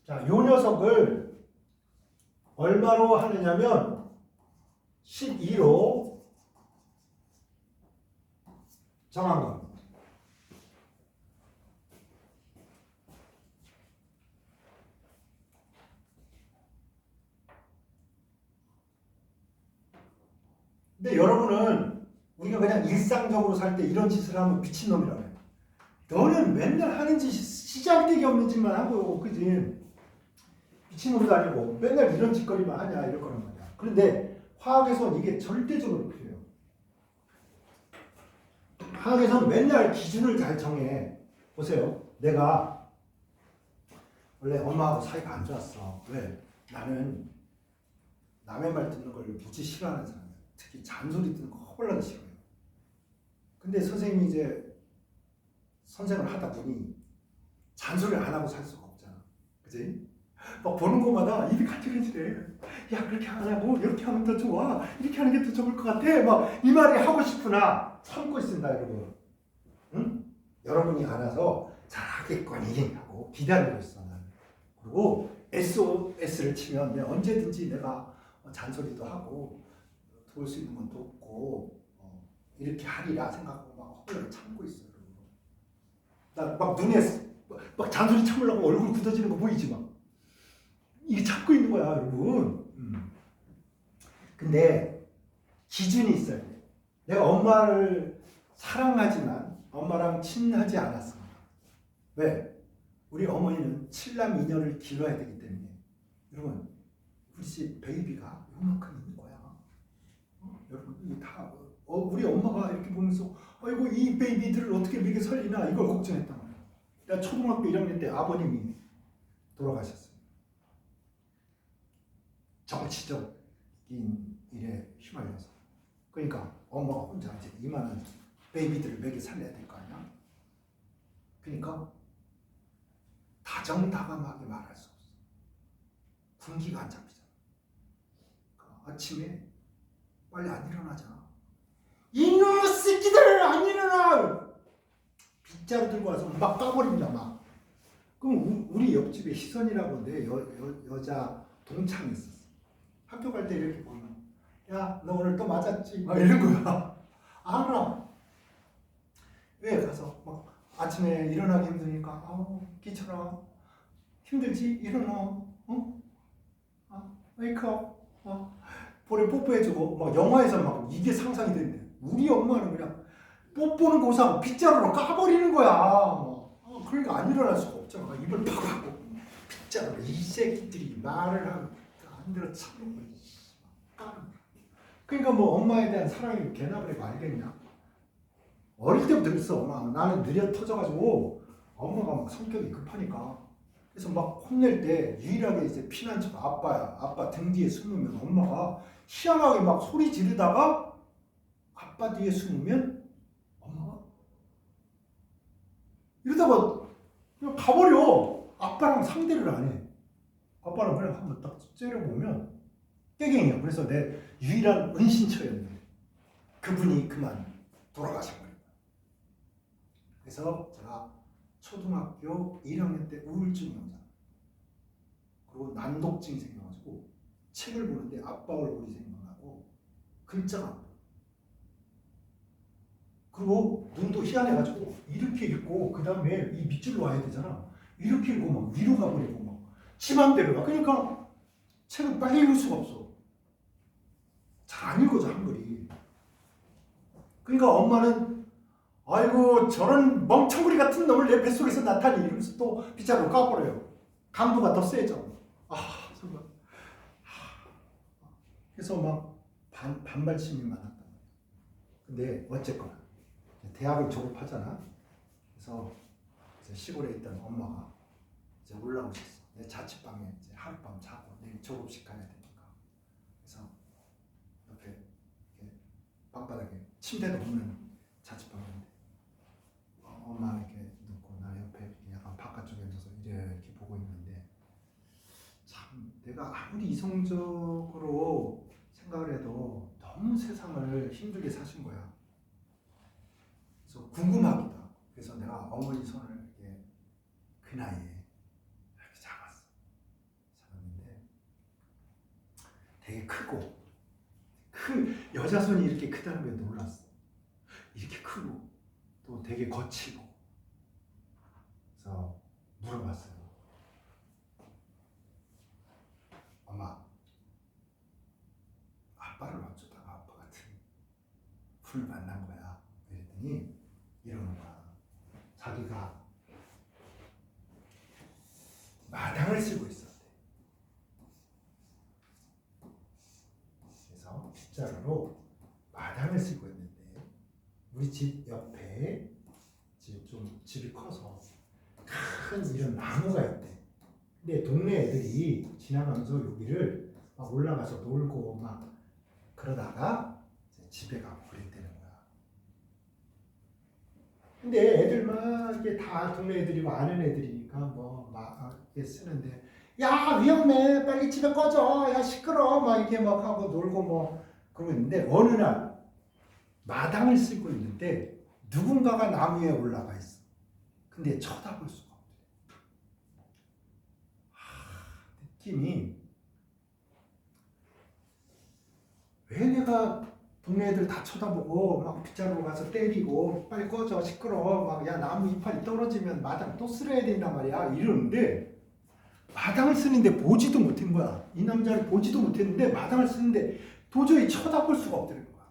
자, 요 녀석을 얼마로 하느냐면 12로 정한 겁니다. 근데 여러분은 우리가 그냥 일상적으로 살 때 이런 짓을 하면 미친놈이라고 해요. 너는 맨날 하는 짓이 시작되기 없는 짓만 하고 그지? 미친놈도 아니고 맨날 이런 짓거리만 하냐 이럴 거란 말이야. 그런데 화학에서는 이게 절대적으로 필요해요. 화학에서는 맨날 기준을 잘 정해. 보세요. 내가 원래 엄마하고 사이가 안 좋았어. 왜? 나는 남의 말 듣는 걸 무지 싫어하는 사람이에요. 특히 잔소리 듣는 거 허벌나게 싫어해요. 근데 선생님이 이제 선생을 하다 보니 잔소리를 안 하고 살 수가 없잖아. 그지? 막 보는 것마다 입이 간질간질해. 야, 그렇게 안 하고 이렇게 하면 더 좋아. 이렇게 하는 게 더 좋을 것 같아. 막 이 말이 하고 싶으나 참고 있습니다, 여러분. 응? 여러분이 알아서 잘하겠거니 하고 기다리고 있어, 나는. 그리고 SOS를 치면 내가 언제든지 내가 잔소리도 하고 도울 수 있는 건 돕고 이렇게 하리라 생각하고 막 허벌나게 참고 있어요, 여러분. 나 막 눈에 막 잔소리 참으려고 얼굴 굳어지는 거 보이지 막. 이게 참고 있는 거야, 여러분. 근데 기준이 있어야 돼. 내가 엄마를 사랑하지만 엄마랑 친하지 않았습니다. 왜? 우리 어머니는 7남 2녀를 길러야 되기 때문에. 여러분, 우리 집 베이비가 요만큼 있는 거야. 여러분, 이게 다 우리 엄마가 이렇게 보면서 아이고 이 베이비들을 어떻게 먹여 살리나 이걸 걱정했단 말이야. 내가 초등학교 1학년 때 아버님이 돌아가셨어요. 정치적인 일에 휘말려서. 그러니까 엄마가 혼자 이제 이만한 베이비들을 먹여 살려야 될 거 아니야. 그러니까 다정다감하게 말할 수 없어. 군기가 안 잡히잖아. 그러니까 아침에 빨리 안 일어나자. 이놈의 새끼들 안 일어나! 빗자루 들고 와서 막 까버립니다, 막. 그럼 우리 옆집에 희선이라고 내 여자 동창이 있었어. 학교 갈 때 이렇게 보면 야, 너 오늘 또 맞았지? 막 이런 거야. 알아. 왜? 가서 막 아침에 일어나기 힘드니까 아우 귀찮아. 힘들지? 일어나. 어? 웨이크업. 볼에 뽀뽀해주고 막 영화에서 막 이게 상상이 되는데 우리 엄마는 그냥 뽀뽀는 고사하고 빗자루로 까버리는 거야. 그러니까 안 일어날 수가 없잖아. 입을 팍 하고 빗자루로 이 새끼들이 말을 하고 안 들어 참는 거지. 그러니까 뭐 엄마에 대한 사랑이 개나버리고 알겠냐? 어릴 때부터 그랬어. 엄마. 나는 느려 터져가지고 엄마가 막 성격이 급하니까 그래서 막 혼낼 때 유일하게 이제 피난처가 아빠야. 아빠 등 뒤에 숨으면 엄마가 희한하게 막 소리 지르다가 아빠 뒤에 숨으면 엄마가 이러다가 그냥 가버려. 아빠랑 상대를 안 해. 아빠랑 그냥 한번 딱 째려보면 깨갱이야. 그래서 내 유일한 은신처였는데 그분이 그만 돌아가셔버린 거야. 그래서 제가 초등학교 1학년 때 우울증이 오잖아. 그리고 난독증이 생겨가지고 책을 보는데 아빠 얼굴이 생각나고 글자가 안 보여. 그리고 눈도 희한해가지고 이렇게 읽고 그 다음에 이 밑줄로 와야 되잖아. 이렇게 읽고 막 위로 가버리고 막 지 맘대로 가. 그러니까 책을 빨리 읽을 수가 없어. 잘 안 읽어져 한글이. 그러니까 엄마는 아이고 저런 멍청구리 같은 놈을 내 뱃속에서 나타내 이러면서 또 빗자루로 까버려요. 강도가 더 세져. 정말. 그래서 막 반발심이 많았단 말이야. 근데 어쨌거나 대학을 졸업하잖아. 그래서 이제 시골에 있던 엄마가 이제 올라오셨어. 내 자취방에 이제 하룻밤 자고 내일 졸업식 가야 되니까. 그래서 옆에 이렇게 방바닥에 침대도 없는 자취방인데 엄마 이렇게 놓고 나 옆에 약간 바깥쪽에 앉아서 이렇게 보고 있는데 참 내가 아무리 이성적으로 생각을 해도 너무 세상을 힘들게 사신 거야. 그래서 궁금하기도 하고. 그래서 내가 어머니 손을 이렇게 그 나이에 이렇게 잡았는데 되게 크고 여자 손이 이렇게 크다는 게 놀랐어. 이렇게 크고 또 되게 거치고. 그래서 물어봤어요. 엄마, 아빠를 어쩌다가 아빠 같은 분을 만난 거야. 그랬더니 이러는 거야. 자기가 마당을 쓰고 있었대. 그래서 빗자루로 마당을 쓰고 있는데 우리 집 옆에 이제 좀 집이 커서 큰 이런 나무가 있대. 근데 동네 애들이 지나가면서 여기를 막 올라가서 놀고 막 그러다가 이제 집에 가고 그랬다는 거야. 근데 애들 막 이게 다 동네 애들이고 아는 애들이니까 뭐막 쓰는데 야 위험해 빨리 집에 꺼져 야 시끄러 막 이렇게 막 하고 놀고 뭐 그러고 있는데 어느 날 마당을 쓸고 있는데 누군가가 나무 위에 올라가 있어. 근데 쳐다볼 수가 없대. 느낌이 왜 내가 동네 애들 다 쳐다보고 막 빗자루로 가서 때리고 빨리 꺼져 시끄러워 막 야 나무 이파리 떨어지면 마당 또 쓸어야 된단 말이야 이러는데 마당을 쓰는데 보지도 못한 거야. 이 남자를 보지도 못했는데 마당을 쓰는데 도저히 쳐다볼 수가 없다는 거야.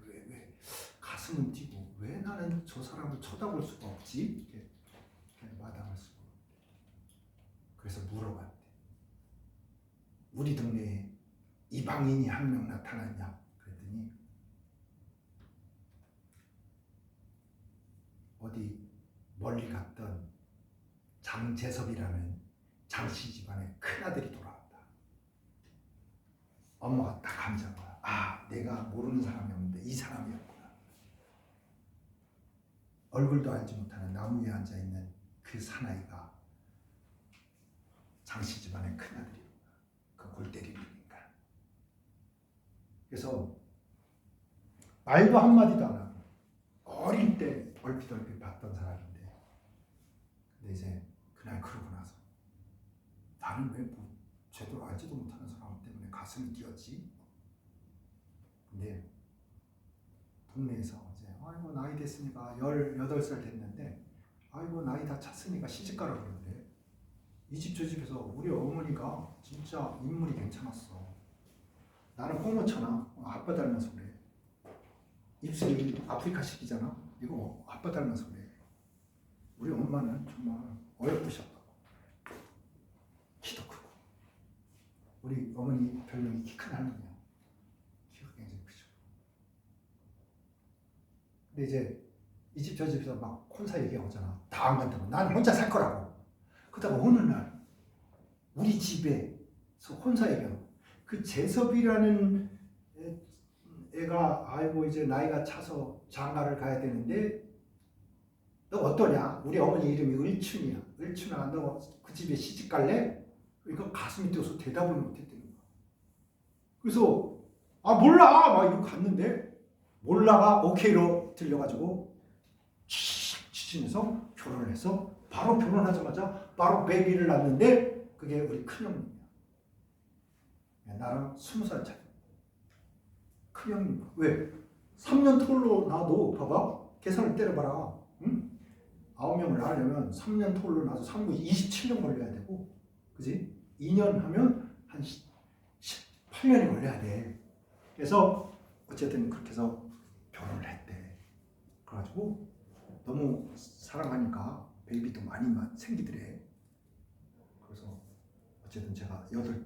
왜 가슴은 뛰고 왜 나는 저 사람을 쳐다볼 수가 없지? 이렇게 마당을 쓰고 그래서 물어봤대. 우리 동네에 이방인이 한 명 나타났냐? 그랬더니 어디 멀리 갔던 장재섭이라는 장씨 집안의 큰아들이 돌아왔다. 엄마가 딱 감지한 거야. 아, 내가 모르는 사람이었는데 이 사람이었구나. 얼굴도 알지 못하는 나무 위에 앉아있는 그 사나이가 장씨 집안의 큰아들이구나. 그 골 때리니까. 그래서 말도 한마디도 안 하고 어릴 때 얼핏 봤던 사람인데 근데 이제 그날 그러고 나서 나는 왜 뭐 제대로 알지도 못하는 사람 때문에 가슴이 뛰었지? 근데 동네에서 이제 아이고 나이 됐으니까 18살 됐는데 아이고 나이 다 찼으니까 시집가라 그러는데 이 집 저 집에서 우리 어머니가 진짜 인물이 괜찮았어. 나는 꽁무잖아. 아빠 닮아서 그래. 입술이 아프리카식이잖아. 이거 아빠 닮아서 그래. 우리 엄마는 정말 어여쁘셨다고. 키도 크고. 우리 어머니 별명이 키 큰 할머니야. 키가 굉장히 크죠. 근데 이제 이 집 저 집에서 막 혼사 얘기하잖아. 다 안 간다고. 난 혼자 살 거라고. 그러다가 어느 날 우리 집에서 혼사 얘기하고 그 재섭이라는 애가 아이고 이제 나이가 차서 장가를 가야 되는데 너 어떠냐? 우리 어머니 이름이 을춘이야. 을춘아 너 그 집에 시집 갈래? 그러니까 가슴이 뛰어서 대답을 못했다는 거야. 그래서 아 몰라 막 이러고 갔는데 몰라가 오케이로 들려가지고 추진해서 결혼을 해서 바로 결혼하자마자 바로 베이비를 낳는데 그게 우리 큰형님이야. 나랑 20살 차이. 큰형님. 왜? 3년 톨로 나도 봐봐. 계산을 때려봐라. 응? 9명을 낳으려면 3년 톨로 나서 3구 27년 걸려야 되고 그지? 2년 하면 한 18년이 걸려야 돼. 그래서 어쨌든 그렇게 해서 결혼을 했대. 그래가지고 너무 사랑하니까 베이비도 많이 생기더래. 그래서 어쨌든 제가 8번째로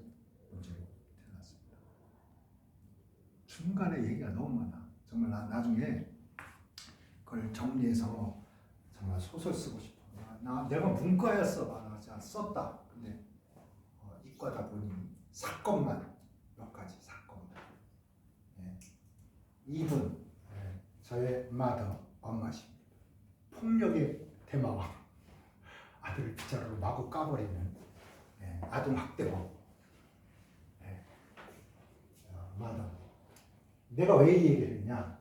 태어났습니다. 중간에 얘기가 너무 많아. 정말 나중에 그걸 정리해서 정말 소설 쓰고 싶어. 내가 문과였어. 나 썼다. 근데 이과다 보니 사건만 몇 가지 사건만. 네. 이분 저의 엄마십니다. 폭력의 대마왕. 아들을 빗자루로 마구 까버리는 아동 학대범. 내가 왜 이 얘기를 했냐?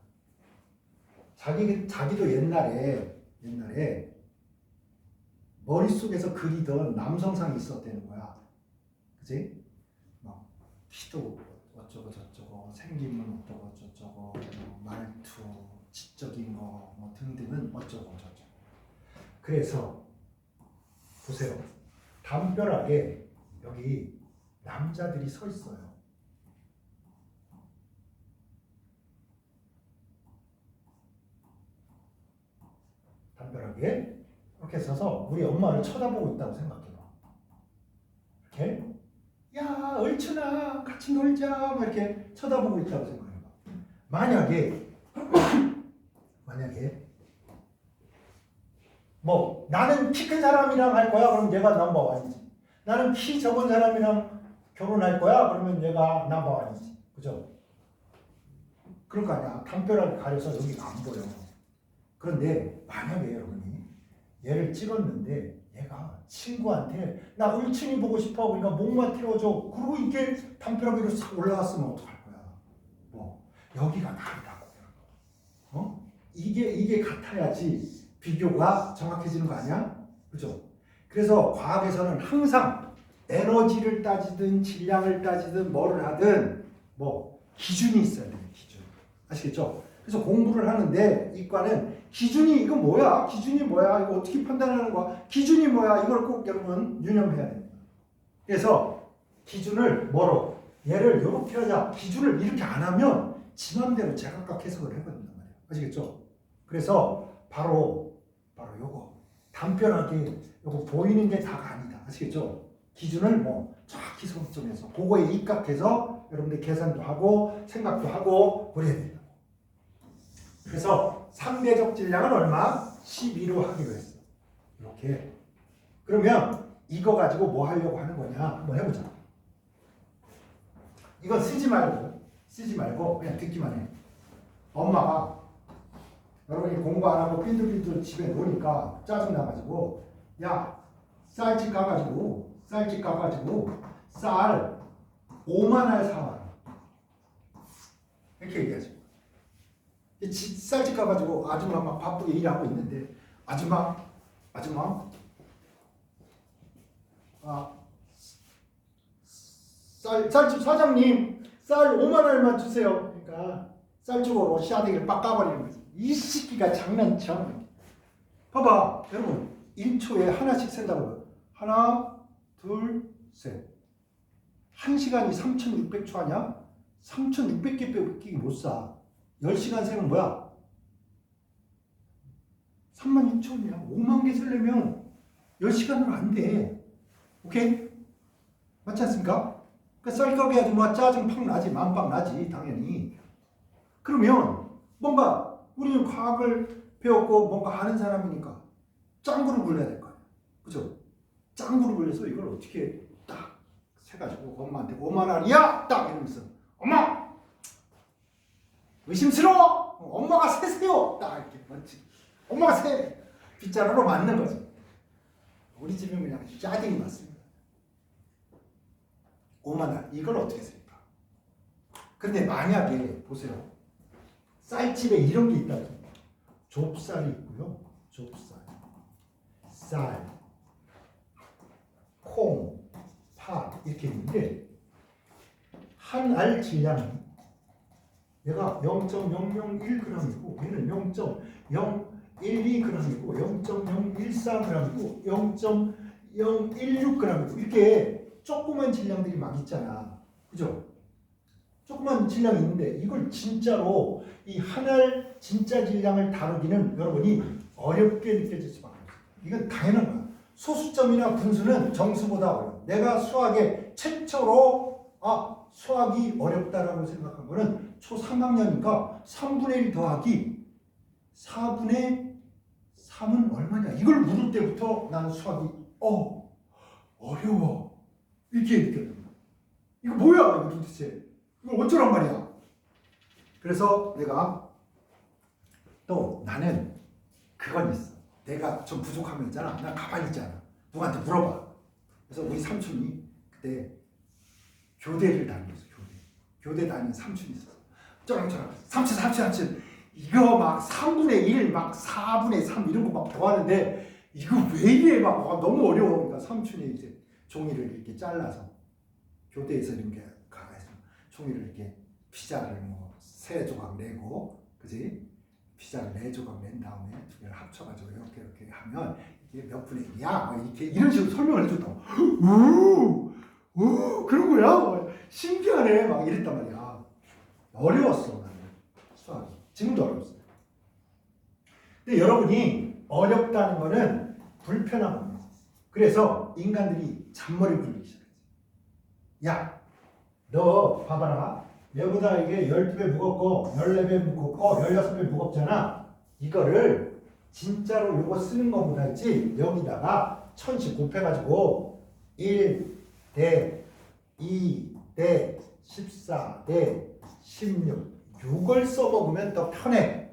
자기도 옛날에 머릿속에서 그리던 남성상이 있었다는 거야. 그치? 막 키도 어쩌고 저쩌고 생김은 어쩌고 저쩌고 말투 지적인 거 뭐 등등은 어쩌고 저쩌고. 그래서 보세요. 담벼락에 여기 남자들이 서 있어요. 담벼락에 이렇게 서서 우리 엄마를 쳐다보고 있다고 생각해봐. 이렇게 야 얼춘아 같이 놀자 막 이렇게 쳐다보고 있다고 생각해봐. 만약에 뭐 나는 키 큰 사람이랑 할 거야 그럼 내가 넘버원이지. 나는 키 적은 사람이랑 결혼할 거야. 그러면 얘가 넘버원이지. 그죠? 그럴 거 아니야. 담벼락을 가려서 여기가 안 보여. 그런데 만약에 여러분이 얘를 찍었는데 얘가 친구한테 나 을친이 보고 싶어. 그러니까 목만 띄워줘. 그리고 이게 담벼락 위로 싹 올라갔으면 어떡할 거야? 뭐 여기가 다르다고. 이게 같아야지 비교가 정확해지는 거 아니야? 그죠? 그래서 과학에서는 항상 에너지를 따지든 질량을 따지든 뭐를 하든 뭐 기준이 있어야 돼요. 기준. 아시겠죠? 그래서 공부를 하는데 이과는 기준이 이거 뭐야? 기준이 뭐야? 이거 어떻게 판단하는 거야? 기준이 뭐야? 이걸 꼭 여러분 유념해야 됩니다. 그래서 기준을 뭐로? 얘를 이렇게 하자. 기준을 이렇게 안 하면 지 맘대로 제각각 해석을 해버린단 말이에요. 아시겠죠? 그래서 바로 요거 담벼락이 요거 보이는 게 다가 아니다. 아시겠죠? 기준을 뭐 정확히 선점해서 그거에 입각해서 여러분들 계산도 하고 생각도 하고 그래야 된다. 그래서 상대적 질량은 얼마? 12로 하기로 했어. 이렇게. 그러면 이거 가지고 뭐 하려고 하는 거냐? 한번 해보자. 이건 쓰지 말고 그냥 듣기만 해. 엄마가 여러분이 공부 안 하고 삐뚤삐뚤 집에 노니까 짜증나가지고 야 쌀집 가가지고 쌀 5만 알 사와. 이렇게 얘기하죠. 쌀집 가가지고 아줌마 막 바쁘게 일하고 있는데 아줌마 쌀집 사장님 쌀 5만 알만 주세요. 그러니까 쌀주고 씨앗대기를 빡 까버리는 거지. 이 새끼가 장난쳐. 봐봐 여러분 1초에 하나씩 센다고요. 하나 둘 셋. 1시간이 3600초 하냐? 3600개밖에 못 사. 10시간 세면 뭐야? 36,000이야. 5만 개 쓰려면 10시간은 안 돼. 오케이? 맞지 않습니까? 그러니까 쌀가게 아줌마 짜증 팍 나지. 만빵 나지. 당연히. 그러면 뭔가 우리는 과학을 배웠고 뭔가 아는 사람이니까 짱구를 굴려야 될 거 아니야. 그죠? 짱구를 굴려서 이걸 어떻게 딱 세가지고 엄마한테 5만 원이야! 딱 이러면서 엄마! 의심스러워! 엄마가 세세요! 딱 이렇게 맞지? 엄마가 세! 빗자루로 맞는 거지. 우리 집은 그냥 짜증이 맞습니다. 5만 원 이걸 어떻게 셀까? 그런데 만약에 보세요. 쌀집에 이런 게 있다. 좁쌀이 있고요. 좁쌀, 쌀, 콩, 팥 이렇게 있는데 한 알 질량이 얘가 0.001g이고 얘는 0.012g이고 0.014g이고 0.016g이고 이렇게 조그만 질량들이 막 있잖아. 그죠? 조그만 질량이 있는데 이걸 진짜로 이 한 알 진짜 질량을 다루기는 여러분이 어렵게 느껴질 수밖에 없어요. 이건 당연한 거야. 소수점이나 분수는 정수보다 어려워. 내가 수학에 최초로 수학이 어렵다라고 생각한 거는 초 3학년이니까 3분의 1 더하기 4분의 3은 얼마냐 이걸 물을 때부터 나는 수학이 어려워 이렇게 느꼈던 거야. 이거 뭐야 이거 도대체 이거 어쩌란 말이야. 그래서 내가 또 나는 그건 있어. 내가 좀 부족한 거 있잖아. 나 가만히 있잖아. 누구한테 물어봐. 그래서 우리 삼촌이 그때 교대를 다녔어. 교대 다니는 삼촌이 있었어. 쩌랑쩌랑 삼촌 이거 막 3분의 1, 막 4분의 3 이런 거 막 더하는데 이거 왜 이래 막 너무 어려워. 그러니까 삼촌이 이제 종이를 이렇게 잘라서 교대에서 이렇게 가서 종이를 이렇게 피자를 뭐 3조각 내고 그지? 피자를 4조각 낸 다음에 두 개를 합쳐가지고 이렇게 하면 이게 몇 분의 1이야? 이렇게 이런 식으로 설명을 해줬다고. 그런 거야? 신기하네. 막 이랬단 말이야. 어려웠어 나는 수학이. 지금도 어렵습니다. 근데 여러분이 어렵다는 거는 불편한 겁니다. 그래서 인간들이 잔머리 굴리기 시작했지. 야, 너 봐봐라. 얘보다 이게 12배 무겁고 14배 무겁고 16배 무겁잖아. 이거를 진짜로 요거 쓰는 거보다 있지 여기다가 1000씩 곱해가지고 1대 2대 14대 16 6을 써먹으면 더 편해.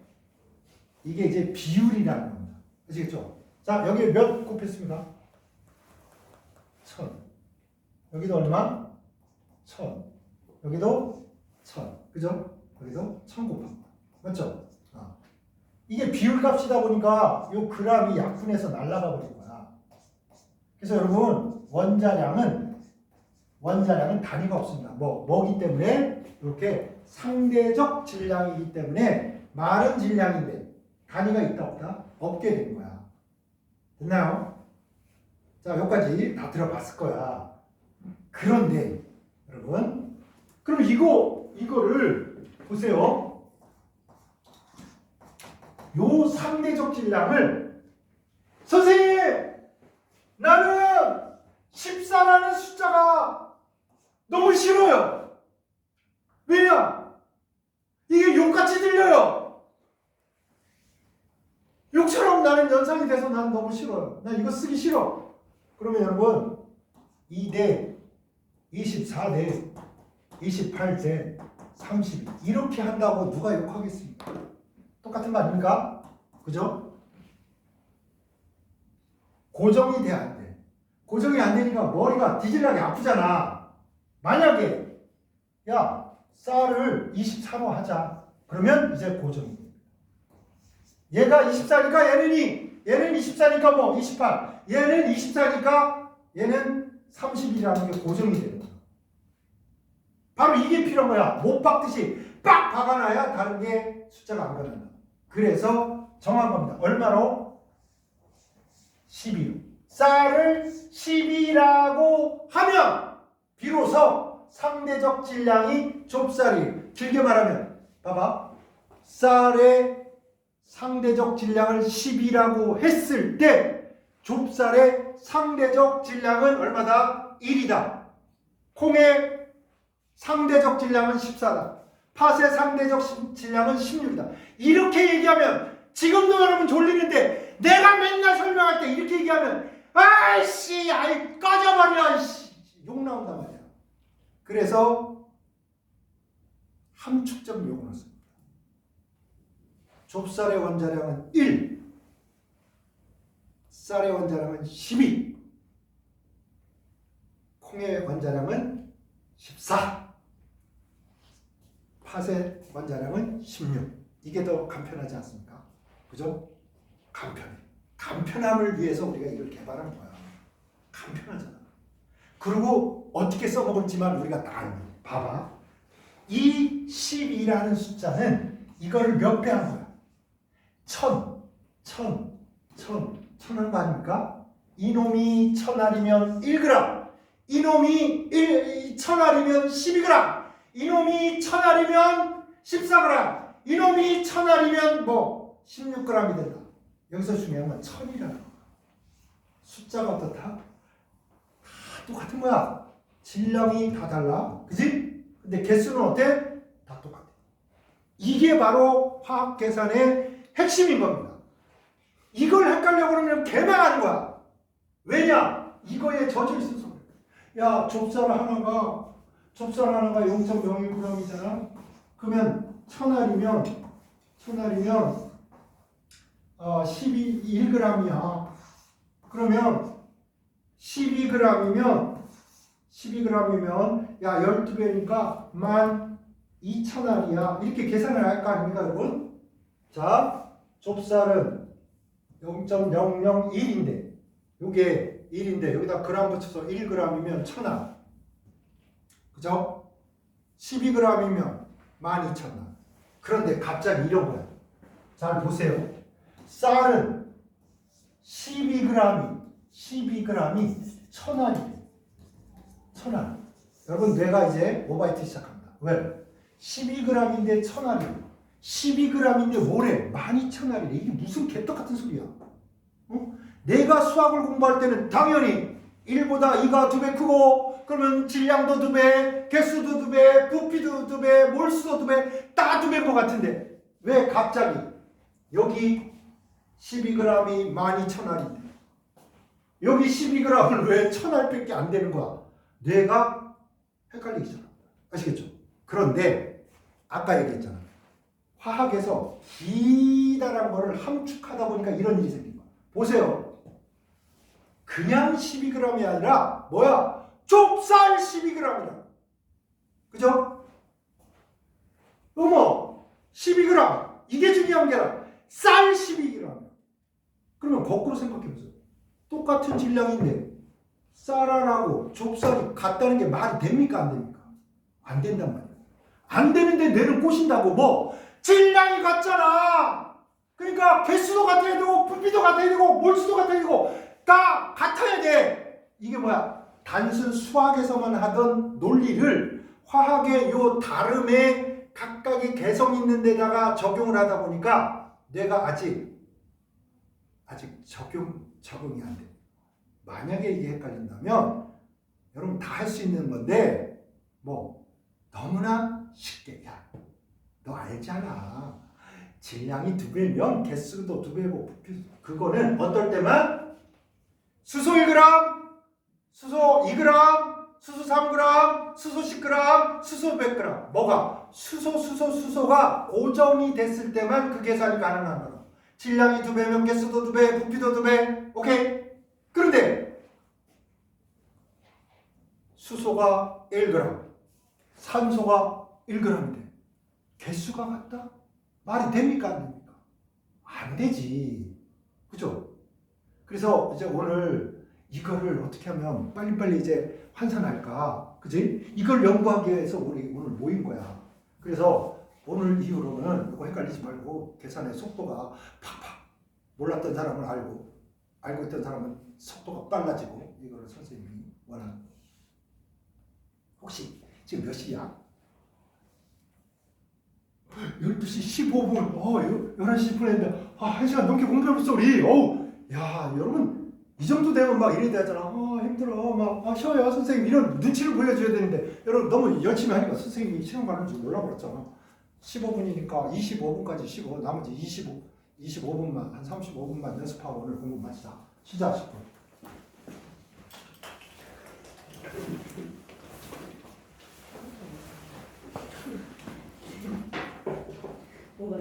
이게 이제 비율이라는 겁니다. 아시겠죠? 자, 여기 몇 곱했습니까? 1000. 여기도 얼마? 1000. 여기도 1000. 그죠? 여기도 1000 곱합니다. 맞죠? 이게 비율값이다 보니까 이 그람이 약분해서 날아가 버린 거야. 그래서 여러분 원자량은 단위가 없습니다. 뭐기 때문에 이렇게 상대적 질량이기 때문에 많은 질량인데 단위가 있다 없다? 없게 된 거야. 됐나요? 자, 여기까지 다 들어봤을 거야. 그런데 여러분, 그럼 이거를 보세요. 요 상대적 질량을 선생님, 나는 14라는 숫자가 너무 싫어요. 왜냐? 이게 욕같이 들려요. 욕처럼 나는 연상이 돼서 난 너무 싫어요. 나 이거 쓰기 싫어. 그러면 여러분 2대 24대 28대 32 이렇게 한다고 누가 욕하겠습니까? 똑같은 거 아닙니까? 그죠? 고정이 돼 안 돼? 고정이 안 되니까 머리가 디질나게 아프잖아. 만약에 야 쌀을 24로 하자. 그러면 이제 고정이 돼. 얘가 24니까 얘는 24니까 뭐 28. 얘는 24니까 얘는 30이라는 게 고정이 되는 거야. 바로 이게 필요한 거야. 못 박듯이 빡 박아놔야 다른 게 숫자가 안 변한다. 그래서 정한 겁니다. 얼마로? 12로. 쌀을 10이라고 하면 비로소 상대적 질량이 좁쌀이. 길게 말하면 봐봐. 쌀의 상대적 질량을 10이라고 했을 때 좁쌀의 상대적 질량은 얼마다? 1이다. 콩의 상대적 질량은 14다. 팥의 상대적 질량은 16이다. 이렇게 얘기하면 지금도 여러분 졸리는데 내가 맨날 설명할 때 이렇게 얘기하면 아이씨 아이 꺼져버려 아이씨 욕 나온단 말이야. 그래서 함축적 욕을 했습니다. 좁쌀의 원자량은 1, 쌀의 원자량은 12, 콩의 원자량은 14, 팥의 원자량은 16. 이게 더 간편하지 않습니까? 그죠? 간편해. 간편함을 위해서 우리가 이걸 개발한 거야. 간편하잖아. 그리고 어떻게 써먹을지만 우리가 다 알고. 봐봐. 이 12라는 숫자는 이거를 몇 배 한 거야? 1000 하는 거 아닙니까? 이놈이 1000알이면 1g, 이놈이 1000알이면 12g, 이놈이 1000알이면 14g, 이놈이 1000알이면 뭐 16g이 된다. 여기서 중요한 건 1000이라는 거야. 숫자가 어떻다? 다 똑같은 거야. 질량이 다 달라. 그지? 근데 개수는 어때? 다 똑같아. 이게 바로 화학 계산의 핵심인 겁니다. 이걸 헷갈려 그러면 개망하는 거야. 왜냐? 이거에 젖어 있어서 그래. 야, 좁쌀 하나가 0.01g이잖아. 그러면 1000알이면 1g이야. 그러면 12g이면 야 12배니까 12,000알이야. 이렇게 계산을 할 거 아닙니까, 여러분? 자, 좁쌀은 0.001인데 요게 1인데 여기다 그램 붙여서 1g이면 1000알. 그죠? 12g이면 12,000알. 그런데 갑자기 이런 거야. 잘 보세요. 쌀은 12g이 1000알이에요. 1000알. 여러분 뇌가 이제 오바이트 시작합니다. 왜? 12g인데 1000알이에요. 12g인데 뭐래? 12,000알이래. 이게 무슨 개떡 같은 소리야. 어? 내가 수학을 공부할 때는 당연히 1보다 2가 2배 크고 그러면 질량도 2배, 개수도 2배, 부피도 2배, 몰수도 2배, 다 2배인 것 같은데 왜 갑자기 여기 12g이 12,000알인데 여기 12g을 왜 1000알밖에 안 되는 거야? 뇌가 헷갈리기 잖아. 아시겠죠? 그런데 아까 얘기했잖아. 화학에서 기다란 거를 함축하다 보니까 이런 일이 생긴 거야. 보세요. 그냥 12g이 아니라 뭐야? 좁쌀 12g이다. 그죠? 어머, 12g. 이게 중요한 게 아니라 쌀 12g. 그러면 거꾸로 생각해보세요. 똑같은 질량인데 쌀알하고 좁쌀이 같다는 게 말이 됩니까? 안 됩니까? 안 된단 말이에요. 안 되는데 뇌를 꼬신다고. 뭐 질량이 같잖아. 그러니까 개수도 같아야 되고 부피도 같아야 되고 몰수도 같아야 되고 다 같아야 돼. 이게 뭐야? 단순 수학에서만 하던 논리를 화학의 요 다름에 각각의 개성 있는 데다가 적용을 하다 보니까 뇌가 아직 적용이 안 돼. 만약에 이게 헷갈린다면 여러분 다 할 수 있는 건데 뭐 너무나 쉽게 야, 너 알잖아. 질량이 2배면 개수도 2배고 그거는 어떨 때만 수소 1g, 수소 2g, 수소 3g, 수소 10g, 수소 100g. 뭐가? 수소가 고정이 됐을 때만 그 계산이 가능한 거야. 질량이 2배면 개수도 2배, 부피도 2배. 오케이? 그런데 수소가 1g, 산소가 1g인데 개수가 같다? 말이 됩니까? 안 됩니까? 안 되지. 그죠? 그래서 이제 오늘 이거를 어떻게 하면 빨리빨리 이제 환산할까? 그지? 이걸 연구하기 위해서 우리 오늘 모인 거야. 그래서 오늘 이후로는 이거 헷갈리지 말고 계산의 속도가 팍팍 몰랐던 사람은 알고 있던 사람은 속도가 빨라지고 이거를 선생님이 원하는. 혹시 지금 몇 시야? 12시 15분. 11시 10분 했는데 1시간 넘게 공부해볼 소리. 야, 여러분 이 정도 되면 막 이래야 되잖아. 힘들어. 막 쉬어요 선생님. 이런 눈치를 보여줘야 되는데 여러분 너무 열심히 하니까 선생님이 시간 가는 줄 몰라버렸잖아. 15분이니까 25분까지 쉬고 나머지 25분만 한 35분만 연습하고 오늘 공부 마치자. 시작 10분. 뭐가